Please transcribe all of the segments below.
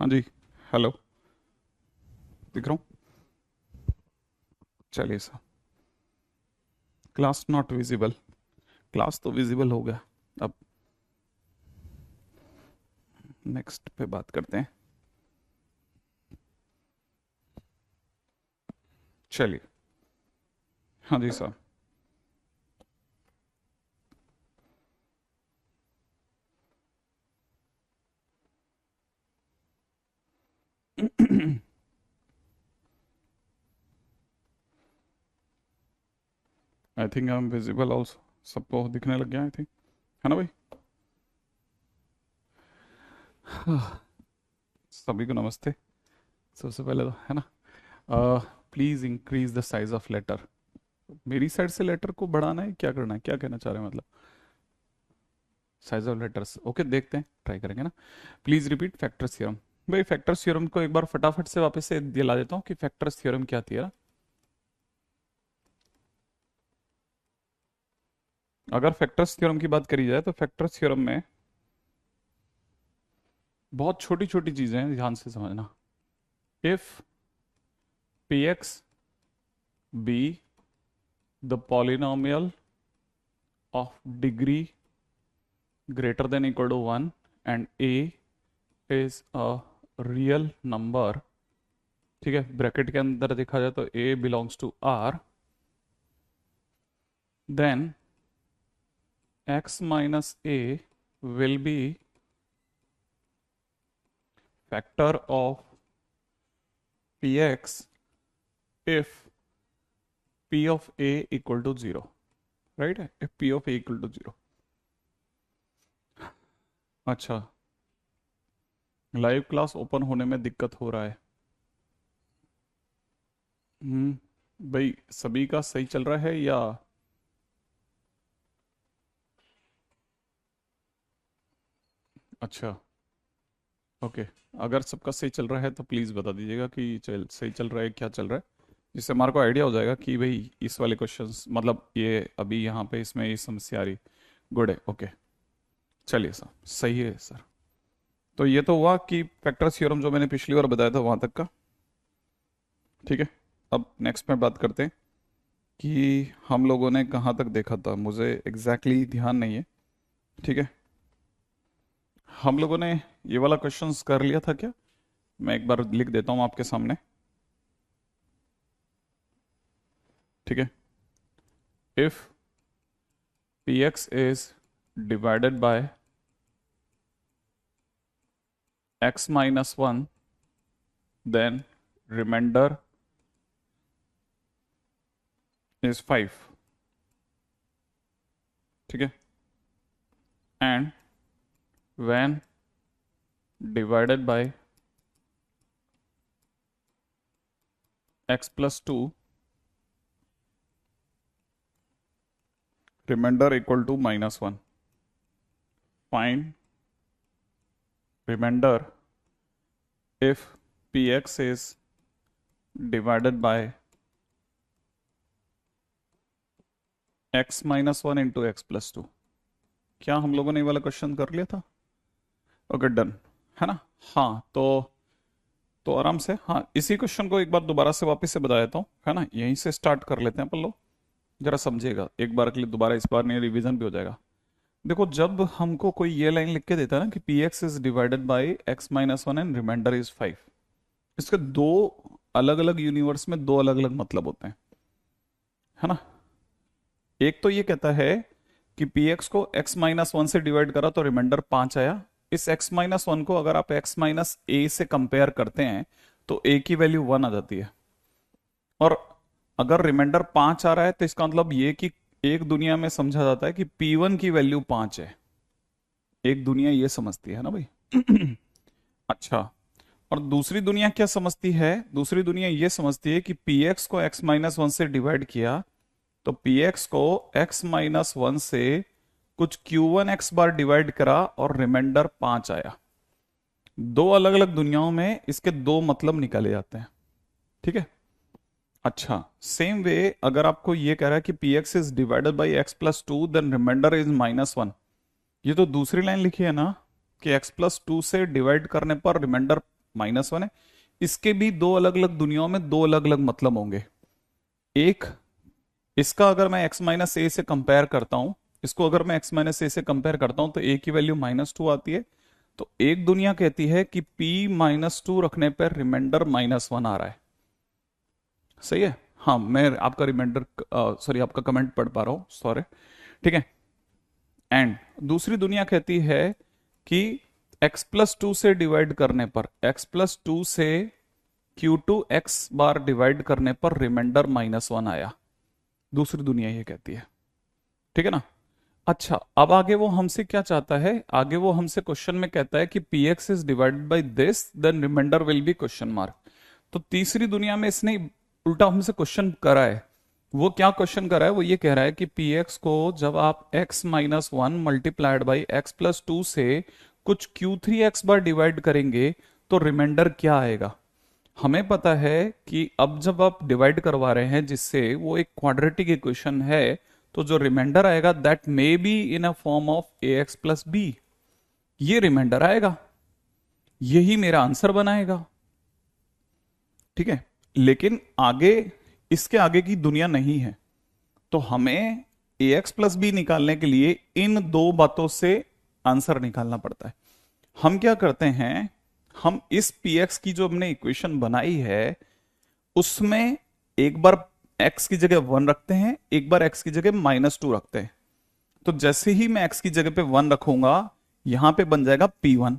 हाँ जी। हेलो। दिख रहा हूँ। चलिए sir. Class not visible. Class तो विजिबल हो गया। अब नेक्स्ट पे बात करते हैं। चलिए। हाँ जी sir. I think I am visible also. सबको दिखने लग गया आई थिंक। है ना भाई। सभी को नमस्ते। सबसे पहले तो है ना, please increase the size of letter. मेरी साइड से लेटर को बढ़ाना है, क्या करना है, क्या कहना चाह रहे हैं मतलब। साइज ऑफ लेटर्स ओके, देखते हैं, ट्राई करेंगे ना। Please repeat factors theorem. भाई फैक्टर्स थ्योरम को एक बार फटाफट से वापस से दिला देता हूँ कि फैक्टर्स थ्योरम क्या थी यार। अगर फैक्टर्स थ्योरम की बात करी जाए तो फैक्टर्स थ्योरम में बहुत छोटी छोटी चीजें हैं, ध्यान से समझना। If P X B the polynomial of degree greater than equal to 1 and A is a real number, ठीक है, ब्रैकेट के अंदर देखा जाए तो A belongs to R, then x minus a will be factor of px if p of a equal to 0, right है, if p of a equal to 0। अच्छा, live class open होने में दिक्कत हो रहा है। भाई सभी का सही चल रहा है या? अच्छा, ओके। अगर सबका सही चल रहा है तो प्लीज़ बता दीजिएगा कि सही चल रहा है, क्या चल रहा है, जिससे हमारे को आइडिया हो जाएगा कि भाई इस वाले क्वेश्चंस मतलब ये अभी यहाँ पे इसमें ये समस्या आ रही। गुड है, ओके। चलिए सर, सही है सर। तो ये तो हुआ कि फैक्टर थ्योरम जो मैंने पिछली बार बताया था वहां तक का, ठीक है। अब नेक्स्ट में बात करते हैं कि हम लोगों ने कहाँ तक देखा था, मुझे एग्जैक्टली exactly ध्यान नहीं है, ठीक है। हम लोगों ने ये वाला क्वेश्चंस कर लिया था क्या? मैं एक बार लिख देता हूँ आपके सामने, ठीक है। If P x is divided bye x minus 1, then remainder is 5, ठीक है। and when divided by x plus 2, remainder equal to minus 1, find remainder if px is divided by x minus 1 into x plus 2। क्या हम लोगों ने ये वाला question कर लिया था? ओके, डन है ना। हाँ तो आराम से, हाँ, इसी क्वेश्चन को एक बार दोबारा से वापस से बता देता हूँ, है ना। यहीं से स्टार्ट कर लेते हैं अपन लोग। जरा समझिएगा एक बार के लिए दोबारा, इस बार नहीं, रिवीजन भी हो जाएगा। देखो, जब हमको कोई ये लाइन लिख के देता है ना कि p x is divided by x minus 1 and remainder is 5, इसके दो अलग अलग यूनिवर्स में दो अलग अलग मतलब होते हैं, है ना। एक तो ये कहता है कि पी एक्स को एक्स माइनस 1 से डिवाइड करा तो रिमाइंडर 5 आया। इस एक्स माइनस 1 को अगर आप एक्स माइनस ए से कंपेयर करते हैं तो ए की वैल्यू 1 आ जाती है। और अगर रिमाइंडर 5 आ रहा है तो इसका मतलब ये कि एक दुनिया में समझा जाता है कि P1 की वैल्यू 5 है। एक दुनिया ये समझती है ना भाई। अच्छा, और दूसरी दुनिया क्या समझती है? दूसरी दुनिया ये समझती है कि Px को x माइनस 1 से डिवाइड किया तो Px को x माइनस 1 से कुछ Q1 x बार डिवाइड करा और रिमाइंडर 5 आया। दो अलग अलग दुनियाओं में इसके दो मतलब निकाले जाते हैं, ठीक है। अच्छा, सेम वे अगर आपको ये कह रहा है कि p x is divided by x plus two then remainder is minus 1, ये तो दूसरी लाइन लिखी है ना कि एक्स प्लस 2 से डिवाइड करने पर रिमाइंडर -1 है। इसके भी दो अलग अलग दुनियाओं में दो अलग अलग मतलब होंगे। एक, इसका अगर मैं x माइनस ए से कंपेयर करता हूं, इसको अगर मैं x माइनस ए से कंपेयर करता हूं तो a की वैल्यू -2 आती है। तो एक दुनिया कहती है कि p -2 रखने पर रिमाइंडर -1 आ रहा है। सही है। हाँ, मैं आपका रिमाइंडर सॉरी आपका कमेंट पढ़ पा रहा हूं, सॉरी। ठीक है। एंड दूसरी दुनिया कहती है कि x+2 से डिवाइड करने पर, x+2 से q2 x बार डिवाइड करने पर रिमाइंडर -1 आया। दूसरी दुनिया ये कहती है। ठीक है ना। अच्छा, अब आगे वो हमसे क्या चाहता है? आगे वो हमसे क्वेश्चन में कहता है कि px is divided by this, then remainder will be question mark. तो तीसरी दुनिया में इसने उल्टा हमसे क्वेश्चन करा है। वो क्या क्वेश्चन करा है? वो ये कह रहा है कि px को जब आप x-1 मल्टीप्लाइड बाई x+2 से कुछ q3x बार डिवाइड करेंगे तो रिमाइंडर क्या आएगा? हमें पता है कि अब जब आप डिवाइड करवा रहे हैं जिससे वो एक क्वाड्रेटिक इक्वेशन है, तो जो रिमाइंडर आएगा that may be in a form of ax plus b. ये रिमाइंडर आएगा, यही मेरा आंसर बनाएगा। ठीक है। लेकिन आगे, इसके आगे की दुनिया नहीं है, तो हमें ax प्लस बी निकालने के लिए इन दो बातों से आंसर निकालना पड़ता है। हम क्या करते हैं, हम इस px की जो हमने इक्वेशन बनाई है उसमें एक बार x की जगह 1 रखते हैं, एक बार x की जगह -2 रखते हैं। तो जैसे ही मैं x की जगह पे 1 रखूंगा, यहां पे बन जाएगा p1,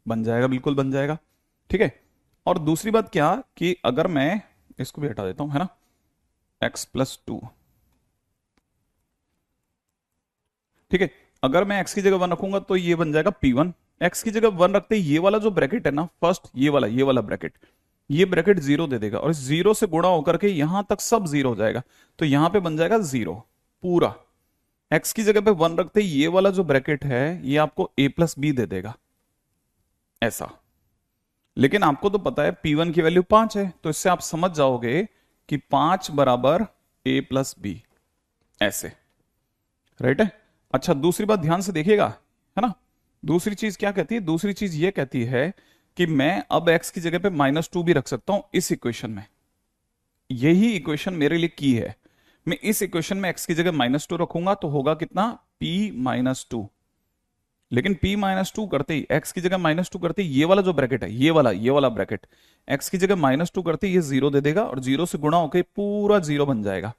बन जाएगा, बिल्कुल बन जाएगा। ठीक है। और दूसरी बात क्या कि अगर मैं इसको भी हटा देता हूं, है ना, x+2। ठीक है। अगर मैं x की जगह 1 रखूंगा तो ये बन जाएगा p1। x की जगह 1 रखते ही ये वाला जो ब्रैकेट है ना, फर्स्ट ये वाला ब्रैकेट, ये ब्रैकेट 0 दे देगा और 0 से गुणा होकर के यहां तक सब 0 हो जाएगा। तो यहां पे बन जाएगा 0 पूरा। x की जगह पे 1 रखते ही ये वाला जो ब्रैकेट है ये आपको a प्लस बी दे देगा, ऐसा। लेकिन आपको तो पता है p1 की वैल्यू 5 है, तो इससे आप समझ जाओगे कि 5 बराबर a प्लस बी, ऐसे। राइट है। अच्छा, दूसरी बात ध्यान से देखिएगा, है ना। दूसरी चीज क्या कहती है? दूसरी चीज ये कहती है कि मैं अब x की जगह पे -2 भी रख सकता हूं इस इक्वेशन में। यही इक्वेशन मेरे लिए की है। मैं इस इक्वेशन में x की जगह -2 रखूंगा तो होगा कितना? p-2। लेकिन p-2 करते ही, x की जगह -2 करते ही ये वाला जो ब्रैकेट है, ये वाला ब्रैकेट, x की जगह -2 करते ही ये 0 दे देगा और 0 से गुणा होकर पूरा 0 बन जाएगा।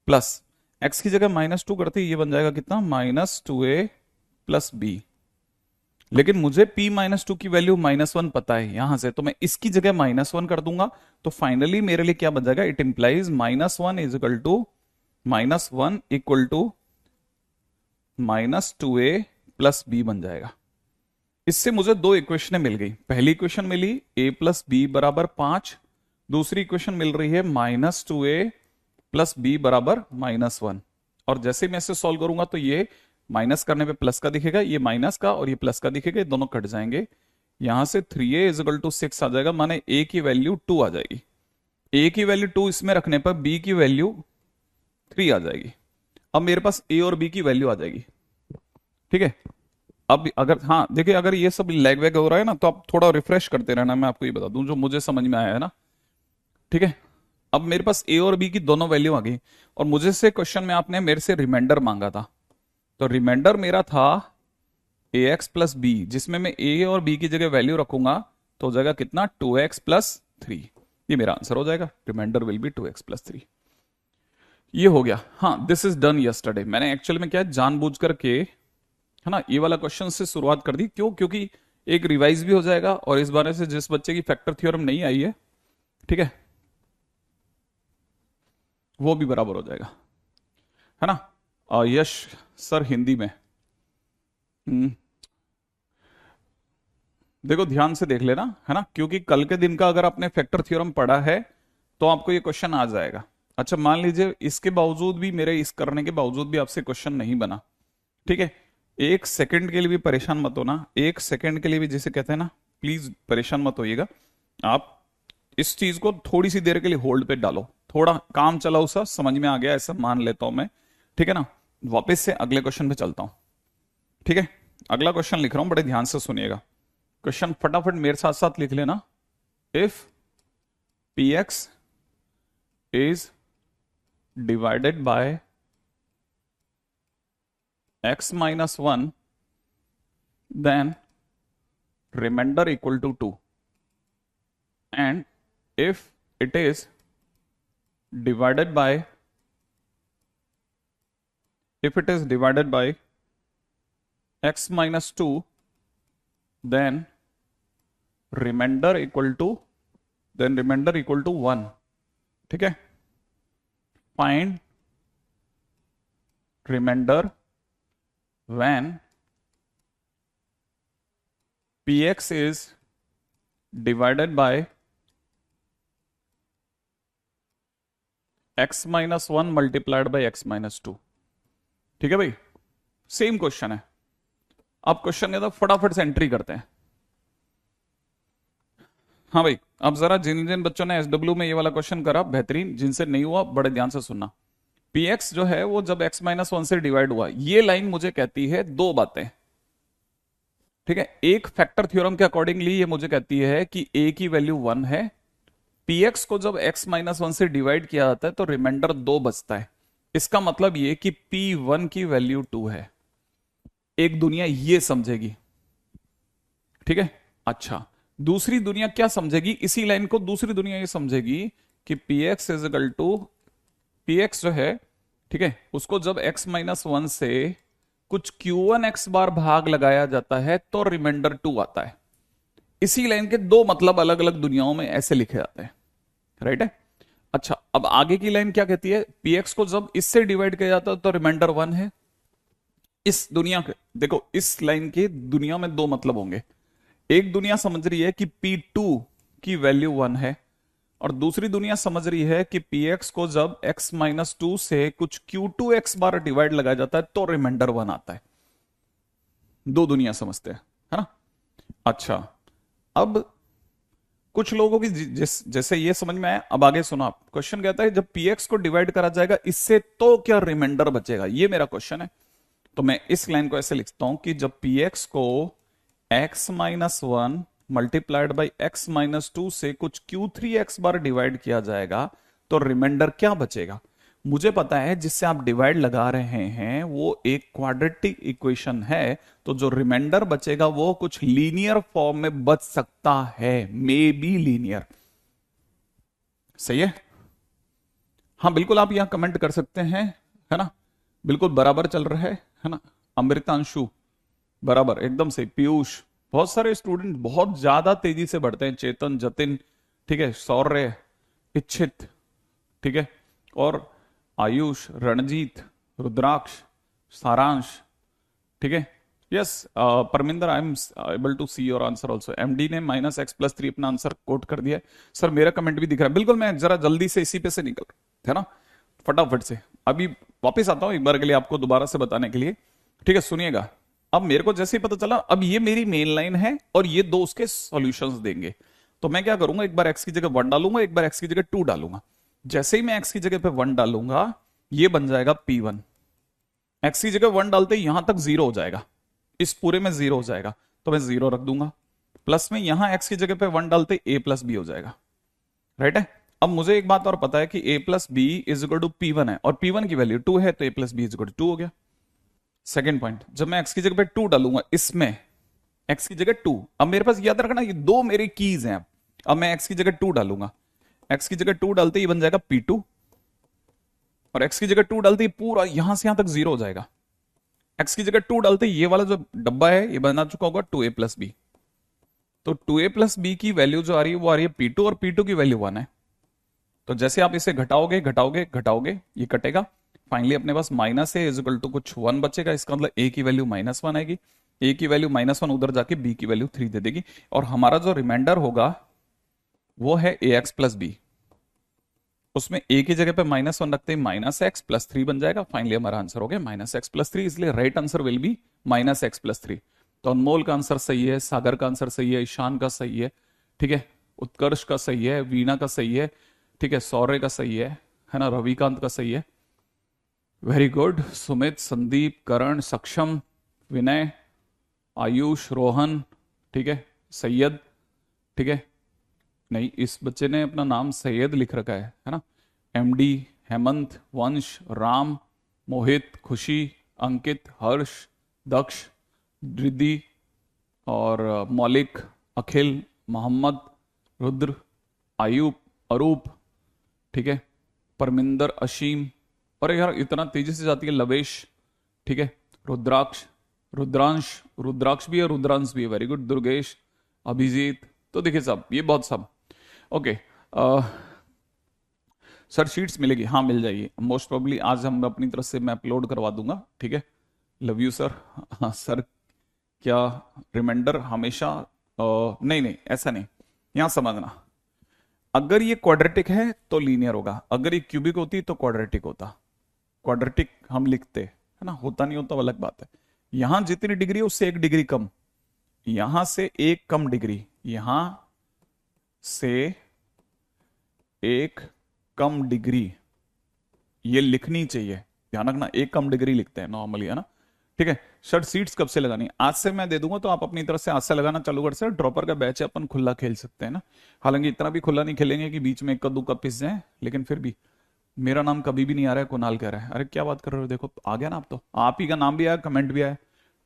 प्लस x की जगह -2 करते ही ये बन जाएगा कितना? -2a plus B. लेकिन मुझे p-2 की वैल्यू -1 पता है यहां से, तो मैं इसकी जगह -1 कर दूंगा। तो फाइनली मेरे लिए क्या बन जाएगा? It implies -1 equal to -2a plus b बन जाएगा। इससे मुझे दो इक्वेशन मिल गई। पहली इक्वेशन मिली a प्लस बी बराबर 5, दूसरी इक्वेशन मिल रही है -2a प्लस बी बराबर -1। और जैसे मैं इसे सॉल्व करूंगा तो ये माइनस करने पे प्लस का दिखेगा, ये माइनस का और ये प्लस का दिखेगा, दोनों कट जाएंगे। यहां से 3a इक्वल टू 6 आ जाएगा, माने a की वैल्यू 2 आ जाएगी। a की वैल्यू 2 इसमें रखने पर b की वैल्यू 3 आ जाएगी। अब मेरे पास a और b की वैल्यू आ जाएगी। ठीक है। अब अगर, हाँ देखिए, अगर ये सब लैग वैग हो रहा है ना तो आप थोड़ा रिफ्रेश करते रहना। मैं आपको ये बता दूं जो मुझे समझ में आया है ना। ठीक है। अब मेरे पास a और b की दोनों वैल्यू आ गई और मुझे से क्वेश्चन में आपने मेरे से रिमाइंडर मांगा था। तो रिमाइंडर मेरा था ax प्लस बी, जिसमें मैं a और b की जगह वैल्यू रखूंगा तो हो जाएगा कितना? 2x plus 3। ये मेरा आंसर हो जाएगा। Remainder will be 2x plus 3। ये हो गया। हाँ, दिस इज डन यस्टरडे। मैंने एक्चुअली में क्या जानबूझ करके, है ना, ये वाला क्वेश्चन से शुरुआत कर दी। क्यों? क्योंकि एक रिवाइज भी हो जाएगा और इस बारे से जिस बच्चे की फैक्टर थ्योरम नहीं आई है, ठीक है, वो भी बराबर हो जाएगा, है ना। यश सर हिंदी में, देखो ध्यान से देख लेना, है ना, क्योंकि कल के दिन का अगर आपने फैक्टर थ्योरम पढ़ा है तो आपको ये क्वेश्चन आ जाएगा। अच्छा, मान लीजिए इसके बावजूद भी, मेरे इस करने के बावजूद भी आपसे क्वेश्चन नहीं बना, ठीक है, एक सेकंड के लिए भी परेशान मत होना। एक सेकंड के लिए भी, जिसे कहते हैं ना, प्लीज परेशान मत होइएगा। आप इस चीज को थोड़ी सी देर के लिए होल्ड पे डालो। थोड़ा काम चलाओ सा, समझ में आ गया ऐसा मान लेता हूं मैं, ठीक है ना। वापस से अगले क्वेश्चन पे चलता हूं। ठीक है, अगला क्वेश्चन लिख रहा हूं, बड़े ध्यान से सुनिएगा। क्वेश्चन फटाफट मेरे साथ साथ लिख लेना। If P x is divided bye x minus 1, then remainder equal to 2, and if it is divided by x minus 2, then remainder equal to 1। ठीक है, find remainder when px is divided by x minus 1 multiplied by x minus 2। ठीक है भाई, same question है। अब question के तो फटाफट से एंट्री करते हैं। हाँ भाई, अब जरा जिन जिन बच्चों ने एसडब्ल्यू में ये वाला क्वेश्चन करा बेहतरीन, जिनसे नहीं हुआ बड़े ध्यान से सुनना। px जो है वो जब x माइनस 1 से डिवाइड हुआ, ये लाइन मुझे कहती है दो बातें। ठीक है, एक फैक्टर थ्योरम के अकॉर्डिंगली ये मुझे कहती है कि a की वैल्यू 1 है। px को जब x माइनस 1 से डिवाइड किया जाता है तो रिमाइंडर 2 बचता है। इसका मतलब ये कि p1 की वैल्यू 2 है। एक दुनिया ये समझेगी। ठीक है, अच्छा दूसरी दुनिया क्या समझेगी? इसी लाइन को दूसरी दुनिया ये समझेगी कि px is equal to px जो है, ठीक है, उसको जब x माइनस 1 से कुछ q1 x बार भाग लगाया जाता है तो रिमाइंडर 2 आता है। इसी लाइन के दो मतलब अलग अलग दुनियाओं में ऐसे लिखे जाते हैं। राइट है, अच्छा अब आगे की लाइन क्या कहती है? px को जब इससे डिवाइड किया जाता है तो रिमाइंडर 1 है। इस दुनिया के देखो, इस लाइन के दुनिया में दो मतलब होंगे। एक दुनिया समझ रही है कि p2 की वैल्यू 1 है, और दूसरी दुनिया समझ रही है कि px को जब x माइनस 2 से कुछ q2 x बार डिवाइड लगाया जाता है तो रिमाइंडर 1 आता है। दो दुनिया समझते हैं, है ना। अच्छा, अब कुछ लोगों की जैसे ये समझ में आया। अब आगे सुनो आप, क्वेश्चन कहता है जब px को डिवाइड करा जाएगा इससे तो क्या रिमाइंडर बचेगा, ये मेरा क्वेश्चन है। तो मैं इस लाइन को ऐसे लिखता हूं कि जब px को x minus 1 multiplied by x minus 2 से कुछ q3 x बार डिवाइड किया जाएगा तो रिमाइंडर क्या बचेगा? मुझे पता है जिससे आप डिवाइड लगा रहे हैं वो एक क्वाड्रेटिक इक्वेशन है, तो जो रिमाइंडर बचेगा वो कुछ लीनियर फॉर्म में बच सकता है, मे बी लीनियर। सही है, हाँ बिल्कुल, आप यहां कमेंट कर सकते हैं, है ना। बिल्कुल बराबर चल रहा है ना। अमृतांशु बराबर, एकदम सही। पीयूष, बहुत सारे स्टूडेंट बहुत ज्यादा तेजी से बढ़ते हैं। चेतन, जतिन, ठीक है, सौर्य, इच्छित, ठीक है, और आयुष, रणजीत, रुद्राक्ष, सारांश, ठीक है, yes Parminder, I am able to see your answer also. MD ने -x+3 अपना आंसर कोट कर दिया है। सर मेरा कमेंट भी दिख रहा है। बिल्कुल, मैं जरा जल्दी से इसी पे से निकल रहा है ना, फटाफट से। अभी वापिस आता हूं एक बार के लिए आपको दोबारा से बताने के लिए। ठीक है, सुनिएगा। अब मेरे को जैसे ही पता चला अब ये मेरी मेन लाइन है और ये दो उसके सॉल्यूशंस देंगे, तो मैं क्या करूंगा, एक बार x की जगह 1 डालूंगा, एक बार x की जगह 2 डालूंगा। जैसे ही मैं x की जगह पे 1 डालूंगा ये बन जाएगा p1। x की जगह 1 डालते ही यहां तक 0 हो जाएगा, इस पूरे में 0 हो जाएगा, तो मैं 0 रख दूंगा। प्लस में यहां x की जगह पे 1 डालते a प्लस बी हो जाएगा। राइट है, अब मुझे एक बात और पता है कि a plus b is equal to p1 है, और p1 की वैल्यू 2 है, तो a plus b is equal to 2 हो गया। सेकेंड पॉइंट, जब मैं x की जगह पे 2 डालूंगा, इसमें x की जगह 2, अब मेरे पास याद रखना ये दो मेरी कीज हैं। अब मैं x की जगह 2 डालूंगा, x की जगह 2 डालते ही बन जाएगा p2, और x की जगह 2 डालते ही पूरा यहां से यहां तक 0 हो जाएगा। x की जगह 2 डालते ही ये वाला जो डब्बा है ये बना चुका होगा 2a प्लस बी, तो 2a प्लस बी की वैल्यू जो आ रही है वो आ रही है p2, और p2 की वैल्यू 1 है। तो जैसे आप इसे घटाओगे घटाओगे घटाओगे ये कटेगा, फाइनली अपने पास माइनस है इज इक्वल टू कुछ 1 बचेगा। इसका मतलब a की वैल्यू -1 आएगी, a की वैल्यू -1 उधर जाके b की वैल्यू 3 दे देगी, और हमारा जो रिमाइंडर होगा वो है ax प्लस बी। उसमें a की जगह पे -1 रखते ही -x+3 बन जाएगा। फाइनली हमारा आंसर हो गया -x+3, इसलिए right answer will be -x+3। तो अनमोल का आंसर सही है, सागर का आंसर सही है, ईशान का सही है, ठीक है, उत्कर्ष का सही है, वीणा का सही है, ठीक है, सौर्य का सही है ना, रविकांत का सही है, वेरी गुड। सुमित, संदीप, करण, सक्षम, विनय, आयुष, रोहन, ठीक है, सैयद, ठीक है, नहीं इस बच्चे ने अपना नाम सैयद लिख रखा है ना। एमडी, हेमंत, वंश, राम, मोहित, खुशी, अंकित, हर्ष, दक्ष, रिद्धि और मौलिक, अखिल, मोहम्मद, रुद्र, आयुब, अरूप, ठीक है, परमिंदर, अशीम, और यार इतना तेजी से जाती है, लवेश, ठीक है, रुद्राक्ष, रुद्रांश, रुद्राक्ष भी है, रुद्रांश भी है, वेरी गुड, दुर्गेश, अभिजीत। तो देखिए साहब ये बहुत सब ओके। सर शीट्स मिलेगी, हाँ मिल जाएगी मोस्ट प्रोबेबली, आज हम अपनी तरफ से मैं अपलोड करवा दूंगा, ठीक है। Love you sir. हाँ सर, क्या रिमाइंडर हमेशा नहीं नहीं ऐसा नहीं, यहां समझना, अगर ये क्वाड्रेटिक है तो लीनियर होगा, अगर ये क्यूबिक होती तो क्वाड्रेटिक होता। क्वाड्रेटिक हम लिखते है ना, होता नहीं होता वो अलग बात है। यहां जितनी डिग्री है उससे 1 डिग्री कम, यहां से 1 कम डिग्री, यहां से 1 कम डिग्री, ये लिखनी चाहिए, ध्यान रखना 1 कम डिग्री लिखते हैं नॉर्मली, है ना, ठीक है। शर्ट सीट्स कब से लगानी, आज से मैं दे दूंगा, तो आप अपनी तरफ से आज से लगाना चालू कर सकते। ड्रॉपर का बैच है, अपन खुला खेल सकते हैं ना, हालांकि इतना भी खुला नहीं खेलेंगे कि बीच में 1 का 2 का पिस जाए, लेकिन फिर भी मेरा नाम कभी भी नहीं आ रहा है, कुणाल कह रहा है, अरे क्या बात कर रहे हो, देखो आ गया ना, आप तो आप ही का नाम भी आया, कमेंट भी आया,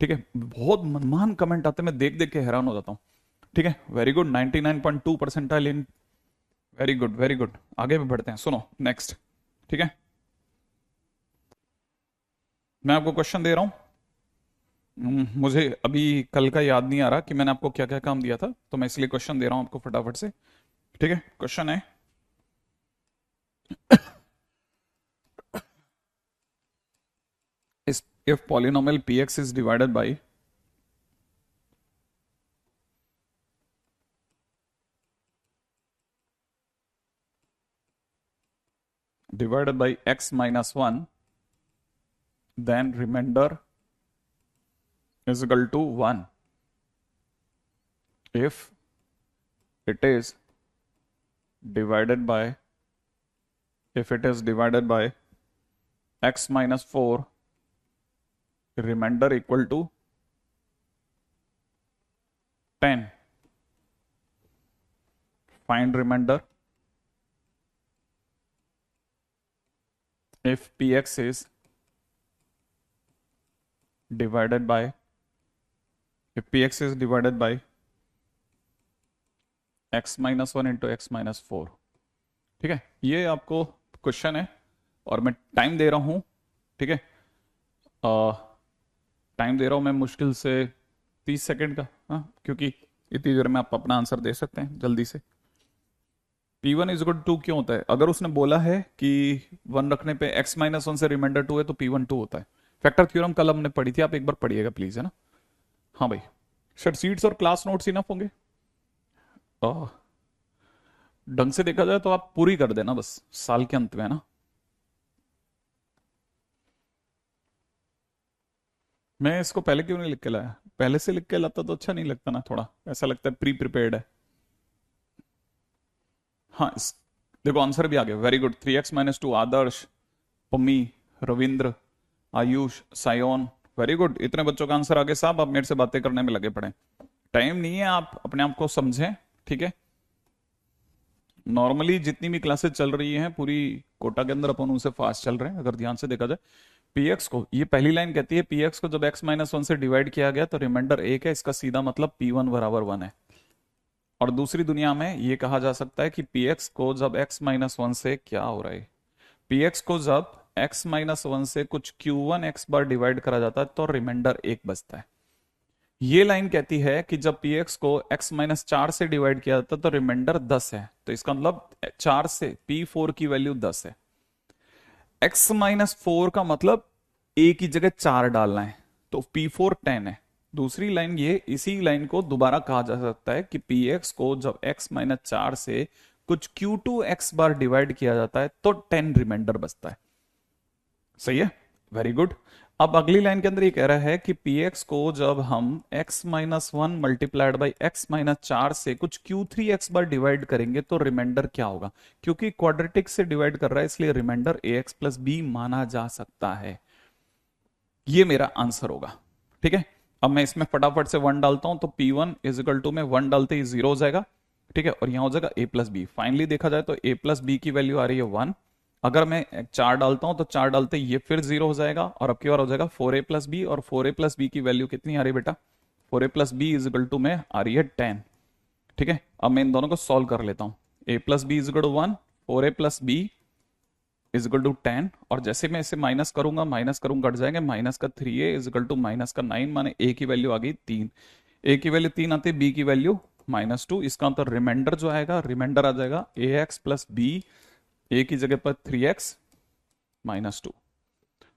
ठीक है, बहुत मनमान कमेंट आते हैं, मैं देख देख के हैरान हो जाता हूँ, ठीक है। वेरी गुड, 99.2 परसेंटाइल इन, वेरी गुड वेरी गुड, आगे भी बढ़ते हैं, सुनो नेक्स्ट, ठीक है। मैं आपको क्वेश्चन दे रहा हूं, मुझे अभी कल का याद नहीं आ रहा कि मैंने आपको क्या क्या काम दिया था, तो मैं इसलिए क्वेश्चन दे रहा हूं आपको फटाफट से, ठीक है। क्वेश्चन है if polynomial px is divided by x minus 1, then remainder is equal to 1 if it is divided by x minus 4, remainder equal to 10. Find remainder if px is divided by x minus 1 into x minus 4, ठीक है। ये आपको question है और मैं time दे रहा हूं, ठीक है, टाइम दे रहा हूं मैं मुश्किल से 30 सेकंड का, हाँ, क्योंकि इतनी देर में आप अपना आंसर दे सकते हैं जल्दी से। P1 इज इक्वल टू क्यों होता है, अगर उसने बोला है कि 1 रखने पे x माइनस 1 से रिमाइंडर 2 है तो P1 2 होता है। फैक्टर थ्योरम कल हमने पढ़ी थी, आप एक बार पढ़िएगा प्लीज, है ना। हाँ भाई, सर सीट्स और क्लास नोट्स इनफ होंगे, ढंग से देखा जाए तो आप पूरी कर देना बस साल के अंत में, है ना। मैं इसको पहले क्यों नहीं लिख के लाया, पहले से लिख के लाता तो अच्छा नहीं लगता ना, थोड़ा ऐसा लगता है प्री प्रिपेयर्ड है। हाँ देखो आंसर भी आ गया, वेरी गुड, 3x माइनस 2, आदर्श, पम्मी, रविंद्र, आयुष, सायोन, वेरी गुड, इतने बच्चों का आंसर आ गया साहब, आप मेरे से बातें करने में लगे पड़े, टाइम नहीं है, आप अपने आप को समझें, ठीक है। नॉर्मली जितनी भी क्लासेस चल रही हैं पूरी कोटा के अंदर अपन उनसे फास्ट चल रहे हैं, अगर ध्यान से देखा जाए। पीएक्स को, ये पहली लाइन कहती है पीएक्स को जब x माइनस 1 से डिवाइड किया गया तो रिमाइंडर 1 है, इसका सीधा मतलब P1 बराबर 1 है। और दूसरी दुनिया में ये कहा जा सकता है कि px को जब x माइनस 1 से क्या हो रहा है, px को जब x माइनस 1 से कुछ q1 x बार डिवाइड करा जाता है तो रिमाइंडर 1 बचता है। ये लाइन कहती है कि जब px को x माइनस 4 से डिवाइड किया जाता है तो रिमाइंडर 10 है, तो इसका मतलब 4 से p4 की वैल्यू 10 है। x माइनस 4 का मतलब a की जगह 4 डालना है, तो p4 10 है। दूसरी लाइन, ये इसी लाइन को दोबारा कहा जा सकता है कि px को जब x माइनस 4 से कुछ q2 x बार डिवाइड किया जाता है तो 10 रिमाइंडर बचता है। सही है, वेरी गुड। अब अगली लाइन के अंदर ये कह रहा है कि px को जब हम x minus 1 multiplied by x minus 4 से कुछ q3 x बार डिवाइड करेंगे तो रिमाइंडर क्या होगा, क्योंकि क्वाड्रेटिक से डिवाइड कर रहा है इसलिए रिमाइंडर ax प्लस b माना जा सकता है। ये मेरा आंसर होगा, ठीक है। अब मैं इसमें फटाफट से 1 डालता हूं, तो P1 इज इक्वल टू में 1 डालते ही 0 हो जाएगा, ठीक है, और यहां हो जाएगा a प्लस बी। फाइनली देखा जाए तो a प्लस बी की वैल्यू आ रही है 1। अगर मैं 4 डालता हूं तो 4 डालते ही ये फिर 0 हो जाएगा, और अब की बार हो जाएगा 4a प्लस बी, और 4a प्लस बी की वैल्यू कितनी आ रही है बेटा? 4a plus b is equal to में आ रही है 10। ठीक है, अब मैं इन दोनों को सॉल्व कर लेता हूं। a plus b is equal to 1, 4a plus b is equal to 10, और जैसे मैं इसे माइनस करूंगा, माइनस करूंगा कट जाएंगे, माइनस का 3a is equal to minus का 9, माने a की वैल्यू आ गई 3। a की वैल्यू 3 आती है, b की वैल्यू -2। इसका मतलब रिमाइंडर जो आएगा, रिमाइंडर आ जाएगा ax प्लस बी, a की जगह पर 3x -2।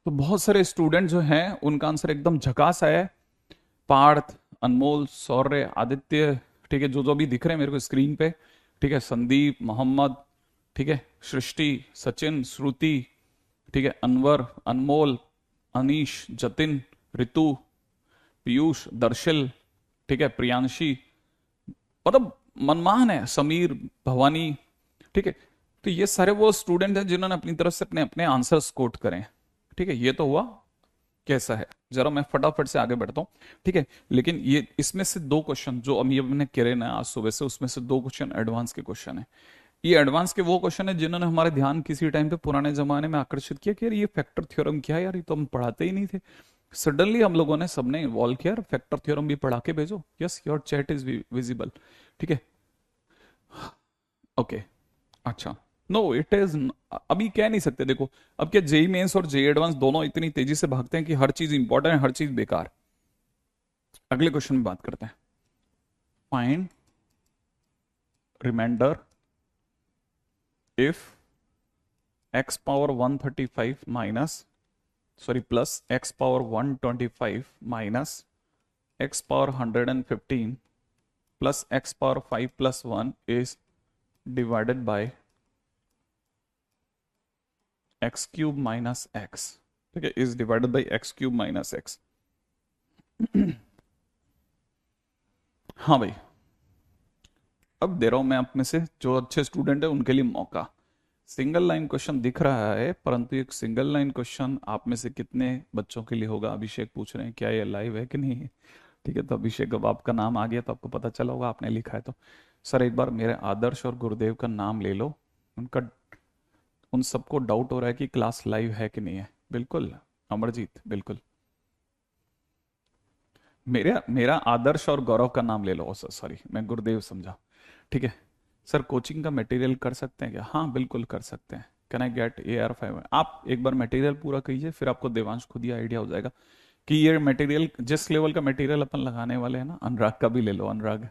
तो बहुत सारे स्टूडेंट जो हैं उनका आंसर एकदम झकास आया है। पार्थ, अनमोल, सौर्य, आदित्य, ठीक है, जो जो भी दिख रहे हैं मेरे को स्क्रीन पे, ठीक है, संदीप, मोहम्मद, ठीक है, सृष्टि, सचिन, श्रुति, ठीक है, अनवर, अनमोल, अनीश, जतिन, ऋतु, पीयूष, दर्शिल, ठीक है, प्रियांशी, मतलब मनमान है, समीर, भवानी, ठीक है। तो ये सारे वो स्टूडेंट हैं जिन्होंने अपनी तरफ से अपने अपने आंसर्स कोट करें। ठीक है, ये तो हुआ कैसा है, जरा मैं फटाफट से आगे बढ़ता हूँ। ठीक है, लेकिन ये इसमें से 2 क्वेश्चन जो अभी हमने करे ना आज सुबह से, उसमें से 2 क्वेश्चन एडवांस के क्वेश्चन है। ये एडवांस के वो क्वेश्चन है जिन्होंने हमारे ध्यान किसी टाइम पे पुराने जमाने में आकर्षित किया कि यार ये फैक्टर थ्योरम क्या है, यार ये तो हम पढ़ाते ही नहीं थे। सडनली हम लोगों ने सबने इन्वॉल्व किया, फैक्टर थ्योरम भी पढ़ा के भेजो। Yes, your chat is visible. ठीक है, ओके, अच्छा, नो इट इज, अभी कह नहीं सकते। देखो, अब क्या जेई मेंस और जेई एडवांस दोनों इतनी तेजी से भागते हैं कि हर चीज इंपॉर्टेंट है, हर चीज बेकार। अगले क्वेश्चन में बात करते हैं। Find remainder if x power 135 minus plus x power 125 minus x power 115 plus x power 5 plus 1 is divided by x cube minus x. ठीक है, is divided by x cube minus x. हाँ भाई, अब दे रहा हूं मैं आप में से जो अच्छे स्टूडेंट है उनके लिए मौका। सिंगल लाइन क्वेश्चन दिख रहा है, परंतु एक सिंगल लाइन क्वेश्चन आप में से कितने बच्चों के लिए होगा? अभिषेक पूछ रहे हैं क्या ये लाइव है कि नहीं। ठीक है, तो अभिषेक अब आपका नाम आ गया तो आपको पता चला होगा, आपने लिखा है तो। सर एक बार मेरे आदर्श और गुरुदेव का नाम ले लो, उनका उन सबको डाउट हो रहा है कि क्लास लाइव है कि नहीं है। बिल्कुल अमरजीत, बिल्कुल। मेरा मेरा आदर्श और गौरव का नाम ले लो। सॉरी, मैं गुरुदेव समझा। ठीक है सर, कोचिंग का मटेरियल कर सकते हैं क्या? हाँ बिल्कुल कर सकते हैं। Can I get AR5? आप एक बार मटेरियल पूरा कीजिए, फिर आपको देवांश खुद ही आइडिया हो जाएगा कि ये मटेरियल जिस लेवल का मटेरियल अपन लगाने वाले हैं ना। अनुराग का भी ले लो, अनुराग।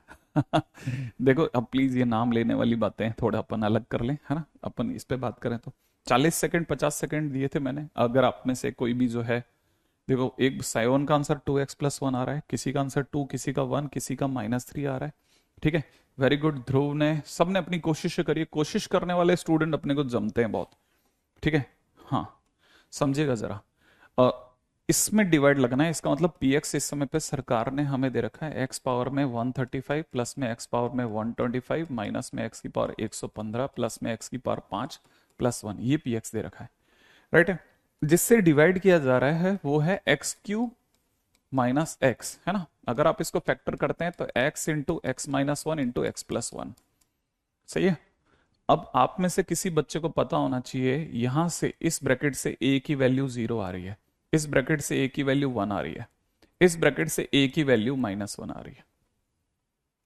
देखो अब प्लीज ये नाम लेने वाली बातें थोड़ा अपन अलग कर लें, है ना। अपन इस पे बात करें तो 40 सेकंड 50 सेकंड दिए थे मैंने। अगर आप में से कोई भी जो है, देखो एक साइवन का आंसर 2x+1 आ रहा है, किसी का आंसर 2, किसी का 1, किसी का -3 आ रहा है। ठीक है, वेरी गुड। ध्रुव ने, सबने अपनी कोशिश करी। कोशिश करने वाले स्टूडेंट अपने को जमते हैं बहुत। ठीक है, हाँ समझिएगा जरा। इसमें डिवाइड लगना है, इसका मतलब px इस समय पे सरकार ने हमें दे रखा है x पावर में 135, प्लस में x पावर में 125, माइनस में x की पावर 115, प्लस में x की पावर 5 प्लस 1, ये px दे रखा है, राइट है। जिससे डिवाइड किया जा रहा है वो है x³ माइनस एक्स, है ना। अगर आप इसको फैक्टर करते हैं तो x into x minus 1 into x plus 1, सही है। अब आप में से किसी बच्चे को पता होना चाहिए, यहां से इस ब्रैकेट से a की वैल्यू 0 आ रही है, इस ब्रैकेट से a की वैल्यू 1 आ रही है, इस ब्रैकेट से a की वैल्यू -1 आ रही है।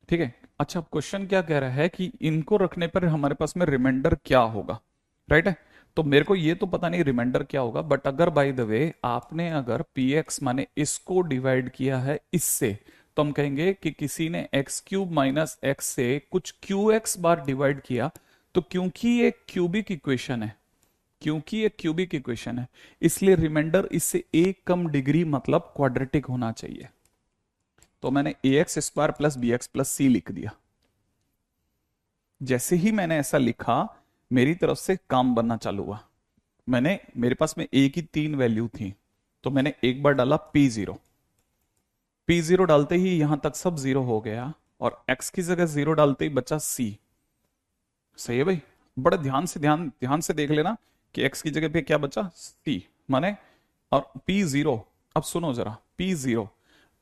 ठीक है, अच्छा क्वेश्चन क्या कह रहा है कि इनको रखने पर हमारे पास में रिमाइंडर क्या होगा, राइट है। तो मेरे को ये तो पता नहीं रिमाइंडर क्या होगा, बट अगर बाय द वे आपने अगर px माने इसको डिवाइड किया है इससे, तो हम कहेंगे कि किसी ने x³ माइनस एक्स से कुछ qx बार डिवाइड किया। तो क्योंकि ये क्यूबिक इक्वेशन है, क्योंकि ये क्यूबिक इक्वेशन है, इसलिए रिमाइंडर इससे एक कम डिग्री मतलब क्वाड्रेटिक होना चाहिए। तो मैंने ax² plus bx plus c लिख दिया। जैसे ही मैंने ऐसा लिखा, मेरी तरफ से काम बनना चालू हुआ। मेरे पास में a की 3 वैल्यू थी, तो मैंने एक बार डाला p0। p0 डालते ही यहां तक सब 0 हो गया, और x की जगह 0 डालते ही बचा c। सही है भाई, बड़ा ध्यान से देख लेना कि x की जगह पे क्या बचा, c माने। और p0, अब सुनो जरा, p0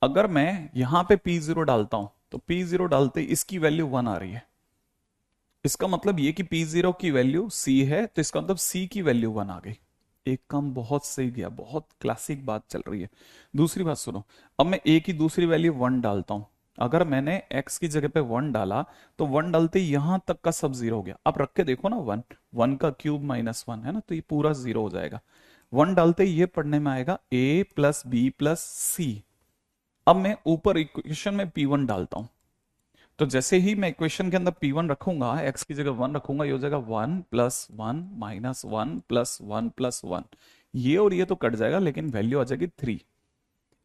अगर मैं यहां पे P0 डालता हूं तो P0 डालते इसकी वैल्यू 1 आ रही है, इसका मतलब ये कि P0 की वैल्यू C है, तो इसका मतलब C की वैल्यू 1 आ गई। एक काम बहुत सही गया, बहुत क्लासिक बात चल रही है। दूसरी बात सुनो, अब मैं A की दूसरी वैल्यू 1 डालता हूं। अगर मैंने x की जगह पे 1 डाला तो 1 डालते ही यहां तक का सब जीरो हो गया। आप रख के देखो ना, 1 1 का क्यूब माइनस 1 है ना, तो ये पूरा जीरो हो जाएगा। 1 डालते ही ये पढ़ने में आएगा a प्लस बी प्लस सी। अब मैं ऊपर इक्वेशन में P1 डालता हूं, तो जैसे ही मैं इक्वेशन के अंदर P1 रखूंगा, x की जगह 1 रखूंगा, ये हो जाएगा 1 प्लस 1 माइनस 1 प्लस 1 प्लस 1। ये और ये तो कट जाएगा, लेकिन वैल्यू आ जाएगी 3।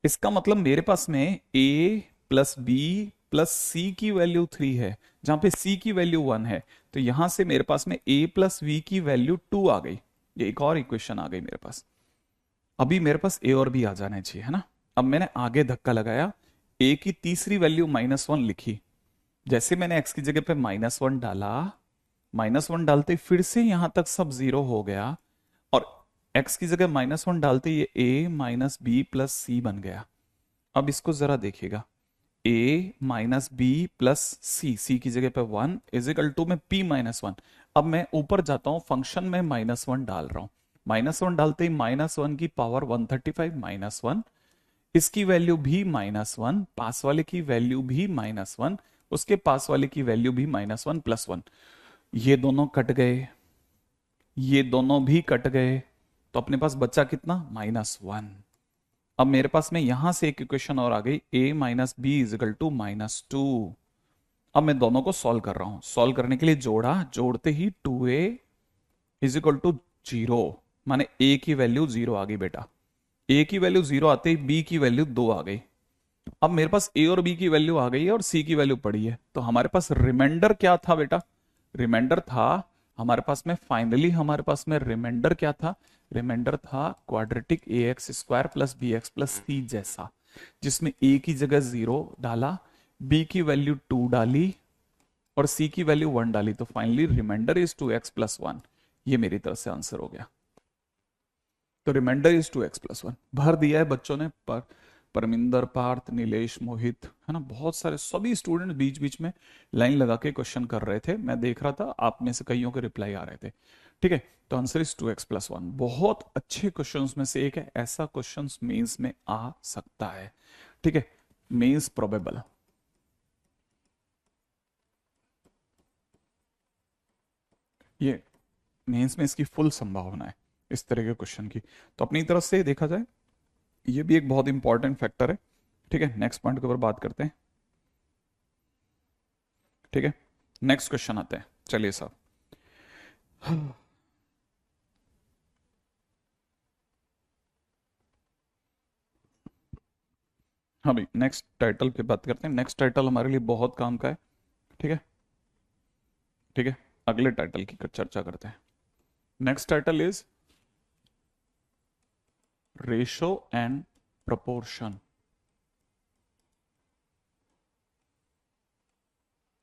इसका मतलब मेरे पास में a प्लस बी प्लस सी की वैल्यू 3 है, जहां पे c की वैल्यू 1 है। तो यहां से मेरे पास में a प्लस वी की वैल्यू 2 आ गई। ये एक और इक्वेशन आ गई मेरे पास। अभी मेरे पास a और b आ जाने चाहिए, है ना। अब मैंने आगे धक्का लगाया, a की तीसरी वैल्यू -1 लिखी। जैसे मैंने x की जगह पे -1 डाला, -1 डालते फिर से यहां तक सब जीरो हो गया, और x की जगह -1 डालते ये a माइनस बी प्लस सी बन गया। अब इसको जरा देखिएगा, a माइनस बी प्लस सी, सी की जगह पे 1 इजिकल टू में p-1। अब मैं ऊपर जाता हूं, फंक्शन में -1 डाल रहा हूं। -1 डालते ही -1 की पावर 135 -1, इसकी वैल्यू भी -1, पास वाले की वैल्यू भी -1, उसके पास वाले की वैल्यू भी -1 प्लस 1। ये दोनों कट गए, ये दोनों भी कट गए, तो अपने पास बचा कितना, -1। अब मेरे पास में यहां से एक इक्वेशन और आ गई, a minus b is equal to -2। अब मैं दोनों को सॉल्व कर रहा हूं। सॉल्व करने के लिए जोड़ा, जोड़ते ही 2a इजिकल टू 0, माने a की वैल्यू 0 आ गई बेटा। a की वैल्यू 0 आते ही b की वैल्यू 2 आ गई। अब मेरे पास a और b की वैल्यू आ गई है और c की वैल्यू पड़ी है, तो हमारे पास रिमाइंडर क्या था बेटा, रिमाइंडर था हमारे पास में, फाइनली हमारे पास में रिमाइंडर क्या था, रिमाइंडर था quadratic A X square plus B x plus C जैसा, जिसमें a की जगह 0 डाला, b की वैल्यू 2 डाली और c की वैल्यू 1 डाली, तो finally reminder is 2x plus 1। ये मेरी तरफ से आंसर हो गया। तो रिमाइंडर इज 2x प्लस 1 भर दिया है बच्चों ने। पर परमिंदर, पार्थ, नीलेश, मोहित, है ना, बहुत सारे सभी स्टूडेंट बीच बीच में लाइन लगा के क्वेश्चन कर रहे थे। मैं देख रहा था, आप में से कईयों के रिप्लाई आ रहे थे। ठीक है, तो आंसर इज 2x प्लस 1। बहुत अच्छे क्वेश्चंस में से एक है, ऐसा क्वेश्चंस मेंस में आ सकता है। ठीक है, मेंस प्रोबेबल। ये मेंस में इसकी फुल संभावना है इस तरह के क्वेश्चन की। तो अपनी तरफ से देखा जाए, ये भी एक बहुत इंपॉर्टेंट फैक्टर है। ठीक है, नेक्स्ट पॉइंट के ऊपर बात करते हैं। ठीक है, नेक्स्ट क्वेश्चन आते हैं, चलिए साहब। हाँ भाई, नेक्स्ट टाइटल पे बात करते हैं। नेक्स्ट टाइटल हमारे लिए बहुत काम का है। ठीक है, ठीक है, अगले टाइटल की चर्चा करते हैं। Next title is ratio and proportion.